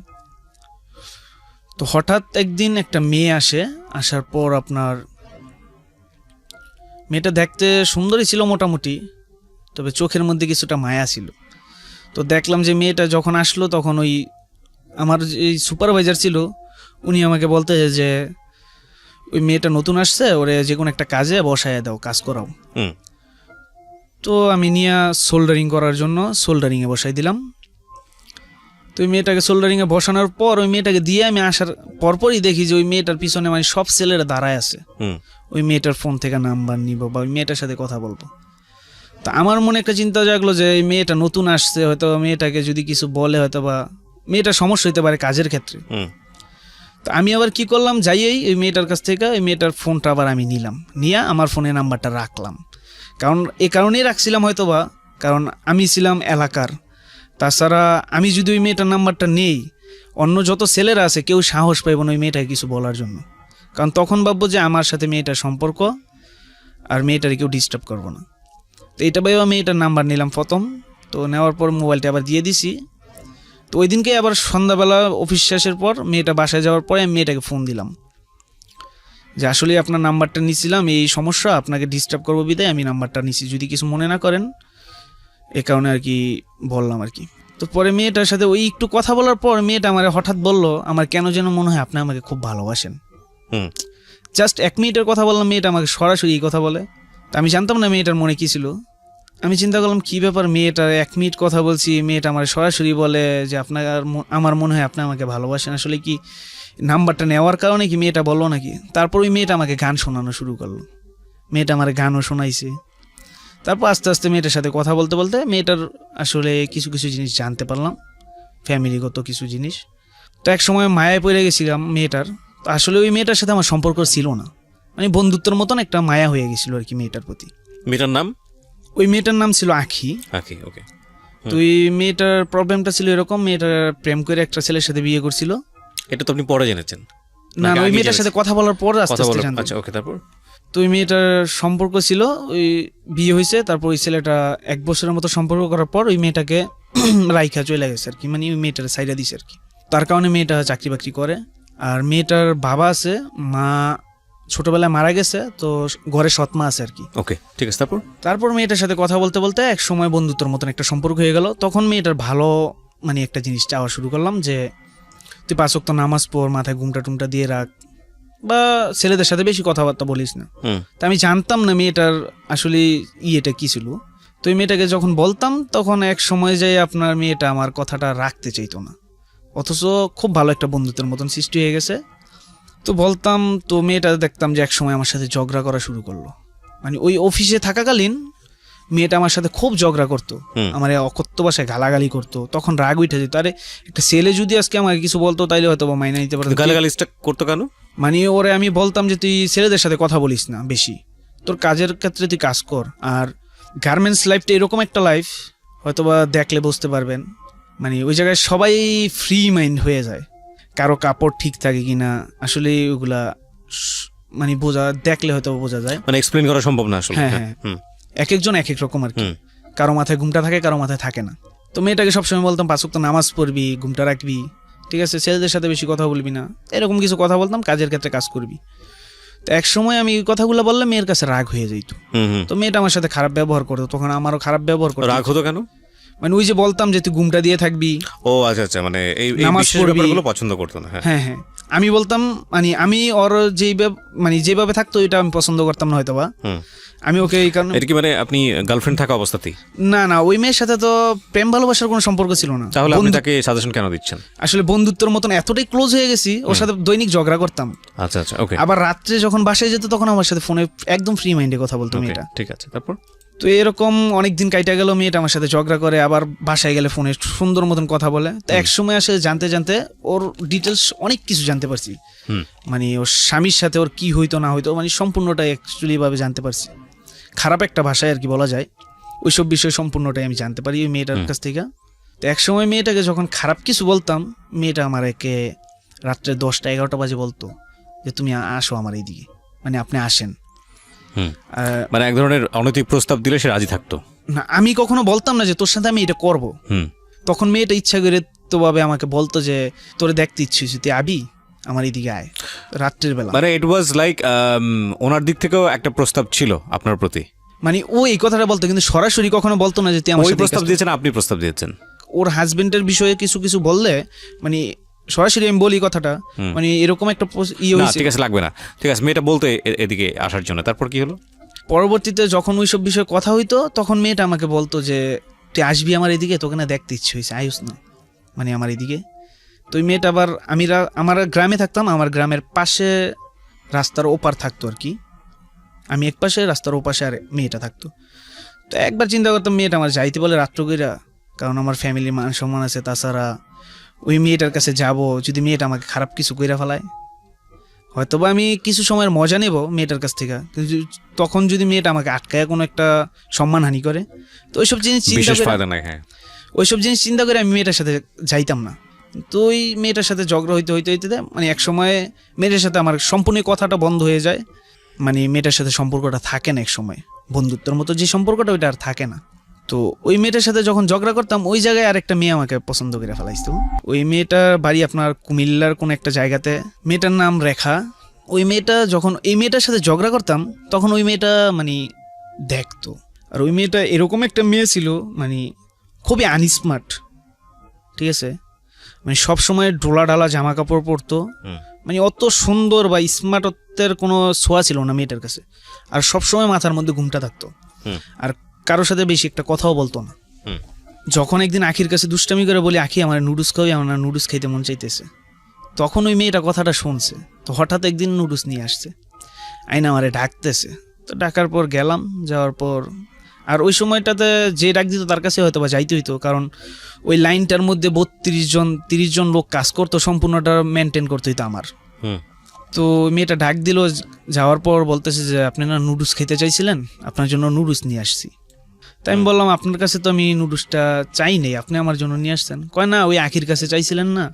Speaker 1: তো হঠাৎ একদিন একটা মেয়ে আসার পর আপনার মেয়েটা দেখতে সুন্দরী ছিল মোটামুটি, তবে চোখের মধ্যে কিছুটা মায়া ছিল। তো দেখলাম যে মেয়েটা যখন আসলো, তখন ওই আমার যে সুপারভাইজার ছিল উনি আমাকে বলতে যে ওই মেয়েটা নতুন আসছে, ওরে যে কোনো একটা কাজে বসায় দাও, কাজ করাও। তো আমি নিয়ে সোল্ডারিং করার জন্য সোল্ডারিংয়ে বসাই দিলাম। তো ওই মেয়েটাকে সোল্ডারিংয়ে বসানোর পর ওই মেয়েটাকে দিয়ে আমি আসার পরপরই দেখি যে ওই মেয়েটার পিছনে মানে সব ছেলেরা দাঁড়ায় আছে,
Speaker 2: হুম
Speaker 1: ওই মেয়েটার ফোন থেকে নাম্বার নিব বা ওই মেয়েটার সাথে কথা বলবো। তা আমার মনে একটা চিন্তা জাগলো যে এই মেয়েটা নতুন আসছে, হয়তো মেয়েটাকে যদি কিছু বলে হয়তো বা মেয়েটার সমস্যা হতে পারে কাজের ক্ষেত্রে।
Speaker 2: হুম
Speaker 1: তো আমি আবার কি করলাম, যাইয়েই ওই মেয়েটার কাছ থেকে ওই মেয়েটার ফোনটা আবার আমি নিলাম, নিয়ে আমার ফোনে নাম্বারটা রাখলাম। কারণ এই কারণেই রাখছিলাম হয়তো বা, কারণ আমি ছিলাম এলাকার, তাছাড়া আমি যদি ওই মেয়েটার নাম্বারটা নেই, অন্য যত ছেলেরা আছে কেউ সাহস পাইব না ওই মেয়েটাকে কিছু বলার জন্য, কারণ তখন ভাববো যে আমার সাথে মেয়েটার সম্পর্ক আর মেয়েটাকে কেউ ডিস্টার্ব করবো না। তো এটা ভাইবা মেয়েটার নাম্বার নিলাম প্রথম। তো নেওয়ার পর মোবাইলটা আবার দিয়ে দিছি। তো ওই দিনকে আবার সন্ধ্যাবেলা অফিস শেষের পর মেয়েটা বাসায় যাওয়ার পরে আমি মেয়েটাকে ফোন দিলাম যে আসলে আপনার নাম্বারটা নিছিলাম, এই সমস্যা, আপনাকে ডিস্টার্ব করবো বিদায় আমি নাম্বারটা নিছি, যদি কিছু মনে না করেন, এ কারণে আর কি বললাম আর কি। তো পরে মেয়েটার সাথে ওই একটু কথা বলার পর মেয়েটা আমার হঠাৎ বলল, আমার কেন যেন মনে হয় আপনি আমাকে খুব ভালোবাসেন।
Speaker 2: হুম
Speaker 1: জাস্ট 1 মিনিটের কথা বললাম, মেয়েটা আমাকে সরাসরি এই কথা বলে। তা আমি জানতাম না মেয়েটার মনে কী ছিল। আমি চিন্তা করলাম কী ব্যাপার, মেয়েটার 1 মিনিট কথা বলছি, মেয়েটা আমার সরাসরি বলে যে আপনার আমার মনে হয় আপনি আমাকে ভালোবাসেন। আসলে কি নাম্বারটা নেওয়ার কারণে কি মেয়েটা বললো নাকি? তারপর ওই মেয়েটা আমাকে গান শোনানো শুরু করলো, মেয়েটা আমার গানও শোনাইছে। তারপর আস্তে আস্তে মেয়েটার সাথে কথা বলতে বলতে মেয়েটার আসলে কিছু কিছু জিনিস জানতে পারলাম, ফ্যামিলিগত কিছু জিনিস। তো এক সময় মায়ায় পড়ে গেছিলাম মেয়েটার। তো আসলে ওই মেয়েটার সাথে আমার সম্পর্ক ছিল না, মানে বন্ধুত্বের মতন একটা মায়া হয়ে গেছিল আর কি মেয়েটার প্রতি।
Speaker 2: মেয়েটার নাম?
Speaker 1: ওই মেয়েটার নাম ছিল আখি।
Speaker 2: আখি, ওকে।
Speaker 1: তো ওই মেয়েটার প্রবলেমটা ছিল এরকম, মেয়েটার প্রেম করে একটা ছেলের সাথে বিয়ে করছিল।
Speaker 2: এটা তো আপনি পরে জেনেছেন?
Speaker 1: না,
Speaker 2: নাকি
Speaker 1: ওই
Speaker 2: আগে
Speaker 1: মেয়েটার সাথে
Speaker 2: জেনেছেন?
Speaker 1: কথা বলার পর আস্তে
Speaker 2: কথা
Speaker 1: আস্তে
Speaker 2: বলে,
Speaker 1: জানতাম।
Speaker 2: আচ্ছা ওকে। তারপর?
Speaker 1: তো ওই মেয়েটার সম্পর্ক ছিল, ওই বিয়ে হয়েছে, তারপর ওই ছেলেটা 1 বছরের মতো সম্পর্ক করার পর ওই মেয়েটাকে রাইখা চলে গেছে আর কি, মানে ওই মেয়েটার সাইডা দিছে আর কি। তার কারণে মেয়েটা চাকরি বাকরি করে। আর মেয়েটার বাবা আছে, মা ছোটবেলায় মারা গেছে, তো ঘরে সৎ মা আছে আর কি।
Speaker 2: ওকে, ঠিক আছে। তারপর?
Speaker 1: তারপর মেয়েটার সাথে কথা বলতে বলতে এক সময় বন্ধুত্বের মতন একটা সম্পর্ক হয়ে গেল। তখন মেয়েটার ভালো মানে একটা জিনিস চাওয়া শুরু করলাম যে তুই 5 ওয়াক্ত নামাজ পড়, মাথায় ঘুমটা টুমটা দিয়ে রাখ, বা ছেলেদের সাথে বেশি কথাবার্তা বলিস না।
Speaker 2: হুম
Speaker 1: তা আমি জানতাম না মেয়েটার আসলে ইয়েটা কী ছিল। তো এই মেয়েটাকে যখন বলতাম তখন এক সময় যাই আপনার মেয়েটা আমার কথাটা রাখতে চাইতো না, অথচ খুব ভালো একটা বন্ধুত্বের মতন সৃষ্টি হয়ে গেছে। তো বলতাম, তো মেয়েটা দেখতাম যে এক সময় আমার সাথে ঝগড়া করা শুরু করলো, মানে ওই অফিসে থাকাকালীন মেয়েটা আমার সাথে খুব ঝগড়া করতো, আমার অকথ্য ভাষায় গালাগালি করতো। তখন রাগ উঠে যেত, আরে একটা ছেলে যদি আজকে আমাকে কিছু বলতো তাইলে হয়তো বা মাইনা নিতে পারতো।
Speaker 2: গালাগালিটা করতো কেন?
Speaker 1: মানে ওরে আমি বলতাম যে তুই ছেলেদের সাথে কথা বলিস না বেশি, তোর কাজের ক্ষেত্রে তুই কাজ কর। আর গার্মেন্টস লাইফটা এরকম একটা লাইফ, হয়তোবা দেখলে বুঝতে পারবেন, মানে ওই জায়গায় সবাই ফ্রি মাইন্ড হয়ে যায়, কারো কাপড় ঠিক থাকে কিনা আসলে ওগুলা মানে দেখলে হয়তো বোঝা যায়,
Speaker 2: মানে এক্সপ্লেইন করা সম্ভব না আসলে।
Speaker 1: হ্যাঁ হ্যাঁ, এক একজন এক এক রকম আর কি, কারো মাথায় ঘুমটা থাকে, কারো মাথায় থাকে না। তো মেয়েটাকে সবসময় বলতাম 5 ওয়াক্ত নামাজ পড়বি, ঘুমটা রাখবি, ঠিক আছে, ছেলেদের সাথে বেশি কথা বলবি না, এরকম কিছু কথা বলতাম, কাজের ক্ষেত্রে কাজ করবি। তো এক সময় আমি এই কথাগুলো বললে মেয়ের কাছে রাগ হয়ে যেত। তো মেয়েটা আমার সাথে খারাপ ব্যবহার করতো, তখন আমারও খারাপ ব্যবহার করতো।
Speaker 2: রাগ হতো কেন?
Speaker 1: মানে ওই যে বলতাম যে তুই ঘুমটা দিয়ে থাকবি,
Speaker 2: ও আচ্ছা আচ্ছা, মানে এই
Speaker 1: নামাজ
Speaker 2: বিশেষ
Speaker 1: পড়বি,
Speaker 2: ব্যাপারগুলো পছন্দ করতো না।
Speaker 1: হ্যাঁ হ্যাঁ, আমি বলতাম মানে আমি ওর মানে যেভাবে থাকতো এটা আমি পছন্দ করতাম না হয়তো বা, আমি ওকে এই কারণে।
Speaker 2: এটা কি মানে আপনি গার্লফ্রেন্ড থাকা অবস্থাতেই?
Speaker 1: না না, ওই মেয়ের সাথে তো প্রেম ভালোবাসার কোনো সম্পর্ক ছিল না।
Speaker 2: তাহলে আপনি তাকে সাজেশন কেন দিচ্ছেন?
Speaker 1: আসলে বন্ধুত্বের মতন এতটাই ক্লোজ হয়ে গেছি, ওর সাথে দৈনিক ঝগড়া করতাম।
Speaker 2: আচ্ছা আচ্ছা, ওকে।
Speaker 1: আবার রাত্রে যখন বাসায় যেত তখন আমার সাথে ফোনে একদম ফ্রি মাইন্ডে কথা বলতো মেয়েটা।
Speaker 2: ঠিক আছে, তারপর?
Speaker 1: তো এরকম অনেকদিন কাইটা গেল, মেয়েটা আমার সাথে ঝগড়া করে, আবার বাসায় গেলে ফোনে সুন্দর মতন কথা বলে। তো এক সময় আসলে জানতে জানতে ওর ডিটেলস অনেক কিছু জানতে পারছি, মানে ওর স্বামীর সাথে ওর কি হইতো না হইতো, মানে সম্পূর্ণটাই অ্যাকচুয়ালি ভাবে জানতে পারছি, খারাপ একটা ভাষায় আর কি বলা যায়, ওইসব বিষয় সম্পূর্ণটাই আমি জানতে পারি ওই মেয়েটার কাছ থেকে। তো এক সময় মেয়েটাকে যখন খারাপ কিছু বলতাম, মেয়েটা আমার একে রাত্রে 10টা-11টা বাজে বলতো যে তুমি আসো আমার এইদিকে, মানে আপনি আসেন।
Speaker 2: মানে এক ধরনের অনৈতিক প্রস্তাব দিলে সে রাজি থাকতো
Speaker 1: না, আমি কখনো বলতাম না যে তোর সাথে আমি এটা করব। তখন মেয়েটা ইচ্ছা করে তো ভাবে আমাকে বলতো যে তোরে দেখতে ইচ্ছে হয়েছে, তুই আবি আমার এইদিকে আয় রাত্রের বেলা।
Speaker 2: মানে ইট ওয়াজ লাইক ওনার দিক থেকেও একটা প্রস্তাব ছিল আপনার প্রতি,
Speaker 1: মানে ও এই কথাটা বলতো, কিন্তু সরাসরি কখনো বলতো না যে তুই আমার
Speaker 2: ওই
Speaker 1: সাথে
Speaker 2: প্রস্তাব দিয়েছেন, আপনি প্রস্তাব দিয়েছেন।
Speaker 1: ওর হাজবেন্ডের বিষয়ে কিছু কিছু বললে মানে সরাসরি আমি বলি কথাটা, মানে এরকম একটা
Speaker 2: ঠিক আছে, লাগবে না, ঠিক আছে। মেয়েটা বলতো এদিকে আসার জন্য, তারপর কি হলো?
Speaker 1: পরবর্তীতে যখন ওইসব বিষয়ে কথা হইতো তখন মেয়েটা আমাকে বলতো যে তুই আসবি আমার এদিকে, তোকে না দেখতে ইচ্ছে হয়েছে, আয়ুস না। মানে আমার এদিকে। তো ওই মেয়েটা আবার আমার গ্রামে থাকতাম, আমার গ্রামের পাশে রাস্তার ওপার থাকতো আর কি, আমি এক পাশে রাস্তার ওপাশে আর মেয়েটা থাকতো। তো একবার চিন্তা করতাম মেয়েটা আমার যাইতে বলে রাত্র কইরা, কারণ আমার ফ্যামিলির মান সম্মান আছে, তাছাড়া ওই মেয়েটার কাছে যাব যদি মেয়েটা আমাকে খারাপ কিছু কইরা ফেলায়, হয়তোবা আমি কিছু সময়ের মজা নেব মেয়েটার কাছ থেকে, কিন্তু তখন যদি মেয়েটা আমাকে আটকায় কোনো একটা সম্মানহানি করে, তো ওইসব জিনিস চিন্তা
Speaker 3: বিশেষ
Speaker 1: করে
Speaker 3: ফায়দা নাই। হ্যাঁ,
Speaker 1: ওইসব জিনিস চিন্তা করে আমি মেয়েটার সাথে যাইতাম না। তো ওই মেয়েটার সাথে ঝগড়া হইতে হইতে হইতে মানে এক সময় মেয়েটার সাথে আমার সম্পূর্ণ কথাটা বন্ধ হয়ে যায়, মানে মেয়েটার সাথে সম্পর্কটা থাকে না এক সময়, বন্ধুত্বের মতো যে সম্পর্কটা ওইটা আর থাকে না। তো ওই মেয়েটার সাথে যখন ঝগড়া করতাম ওই জায়গায় আরেকটা মেয়ে আমাকে পছন্দ করে ফেলাইতো। ওই মেয়েটার বাড়ি আপনার কুমিল্লার কোন একটা জায়গাতে, মেয়েটার নাম রেখা। ওই মেয়েটা যখন এই মেয়েটার সাথে ঝগড়া করতাম তখন ওই মেয়েটা মানে দেখতো, আর ওই মেয়েটা এরকম একটা মেয়ে ছিল মানে খুবই আনস্মার্ট, ঠিক আছে, মানে সবসময় ডোলা ডালা জামা কাপড় পরতো, মানে অত সুন্দর বা স্মার্টত্বের কোনো ছোঁয়া ছিল না মেয়েটার কাছে, আর সবসময় মাথার মধ্যে ঘুমটা থাকতো, আর কারোর সাথে বেশি একটা কথাও বলতো না। যখন একদিন আখির কাছে দুষ্টামি করে বলি, আখি আমার নুডলস খাওয়াই, আমার নুডলস খাইতে মন চাইতেছে, তখন ওই মেয়েটা কথাটা শুনছে, তো হঠাৎ একদিন নুডলস নিয়ে আসছে, আইনা আমারে ডাকতেছে। তো ডাকার পর গেলাম, যাওয়ার পর আর ওই সময়টাতে যে ডাক দিত তার কাছে হয়তো বা যাইতে হইতো, কারণ ওই লাইনটার মধ্যে 30 জন লোক কাজ করতো, সম্পূর্ণটা মেনটেন করতে হইতো আমার। তো মেয়েটা ডাক দিল, যাওয়ার পর বলতেছে যে আপনি না নুডলস খেতে চাইছিলেন, আপনার জন্য নুডলস নিয়ে আসছি। তাই আমি বললাম আপনার কাছে তো আমি নুডলসটা চাই নেই, আপনি আমার জন্য নিয়ে আসছেন। কয় না, ওই আখির কাছে চাইছিলেন না,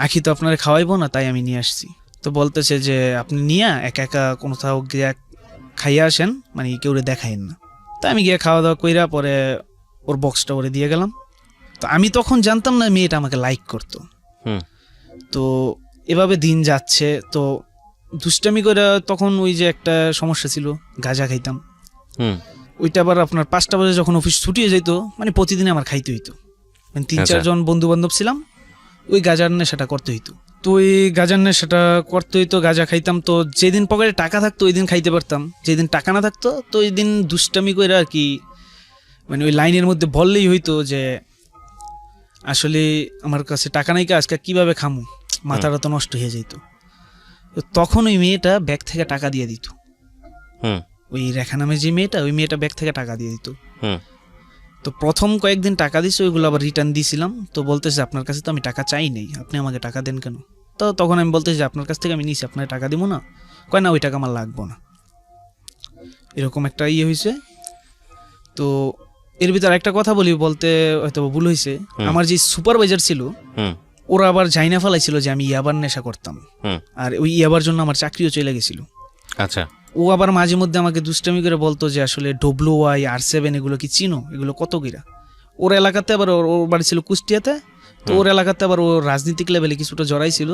Speaker 1: আখি তো আপনার খাওয়াইবো না, তাই আমি নিয়ে আসছি। তো বলতেছে যে আপনি নিয়ে একা একা কোথাও গিয়ে খাইয়া আসেন, মানে কেউ দেখাইন না। তা আমি গিয়ে খাওয়া দাওয়া কইরা পরে ওর বক্সটা ওরে দিয়ে গেলাম। তো আমি তখন জানতাম না মেয়েটা আমাকে লাইক করতো। তো এভাবে দিন যাচ্ছে, তো দুষ্টামি করে তখন ওই যে একটা সমস্যা ছিল, গাঁজা খাইতাম। ওইটা আবার আপনার 5টা বাজে যখন অফিস ছুটিয়ে যেত, মানে প্রতিদিন আমার খাইতে হইতো, মানে 3-4 জন বন্ধু বান্ধব ছিলাম, ওই গাঁজার নেশাটা করতে হইতো। তো ওই গাঁজার নেশাটা করতে হইতো, গাঁজা খাইতাম। তো যেদিন পকেটে টাকা থাকতো ওই দিন খাইতে পারতাম, যেদিন টাকা না থাকতো তো ওই দিন দুষ্টামি করে আর কি, মানে ওই লাইনের মধ্যে বললেই হইতো যে আসলে আমার কাছে টাকা নাই, আজকে কিভাবে খামু, মাথাটা তো নষ্ট হয়ে যেত। তো তখন ওই মেয়েটা ব্যাগ থেকে টাকা দিয়ে দিত, ওই রেখা নামে যে মেয়েটা, ওই মেয়েটা ব্যাগ থেকে টাকা দিয়ে দিত। তো প্রথম কয়েকদিন টাকা দিছে, ওইগুলো আবার রিটার্ন দিয়েছিলাম। তো বলতেছে আপনার কাছে তো আমি টাকা চাই নেই, আপনি আমাকে টাকা দেন কেন? তো তখন আমি বলতেছি যে আপনার কাছ থেকে আমি নিছি, আপনার টাকা দিব না। কয় না, ওই টাকা আমার লাগবো না। এরকম একটা ইয়ে হয়েছে। তো এর ভিতরে একটা কথা বলি, বলতে হয়তো ভুল হয়েছে, আমার যে সুপারভাইজার ছিল ওরা আবার জাইনা ফেলাইছিল যে আমি ইয়াবার নেশা করতাম, আর ওই ইয়াবার জন্য আমার চাকরিও চলে গেছিল।
Speaker 2: আচ্ছা।
Speaker 1: ও আবার মাঝে মধ্যে আমাকে দুষ্টামি করে বলতো যে আসলে WY R7 এগুলো কি চিনো, এগুলো কত কিরা। ওর এলাকাতে আবার ওর বাড়ি ছিল কুষ্টিয়াতে, তো ওর এলাকাতে আবার ও রাজনীতিক লেভেলে কিছুটা জড়াই ছিল,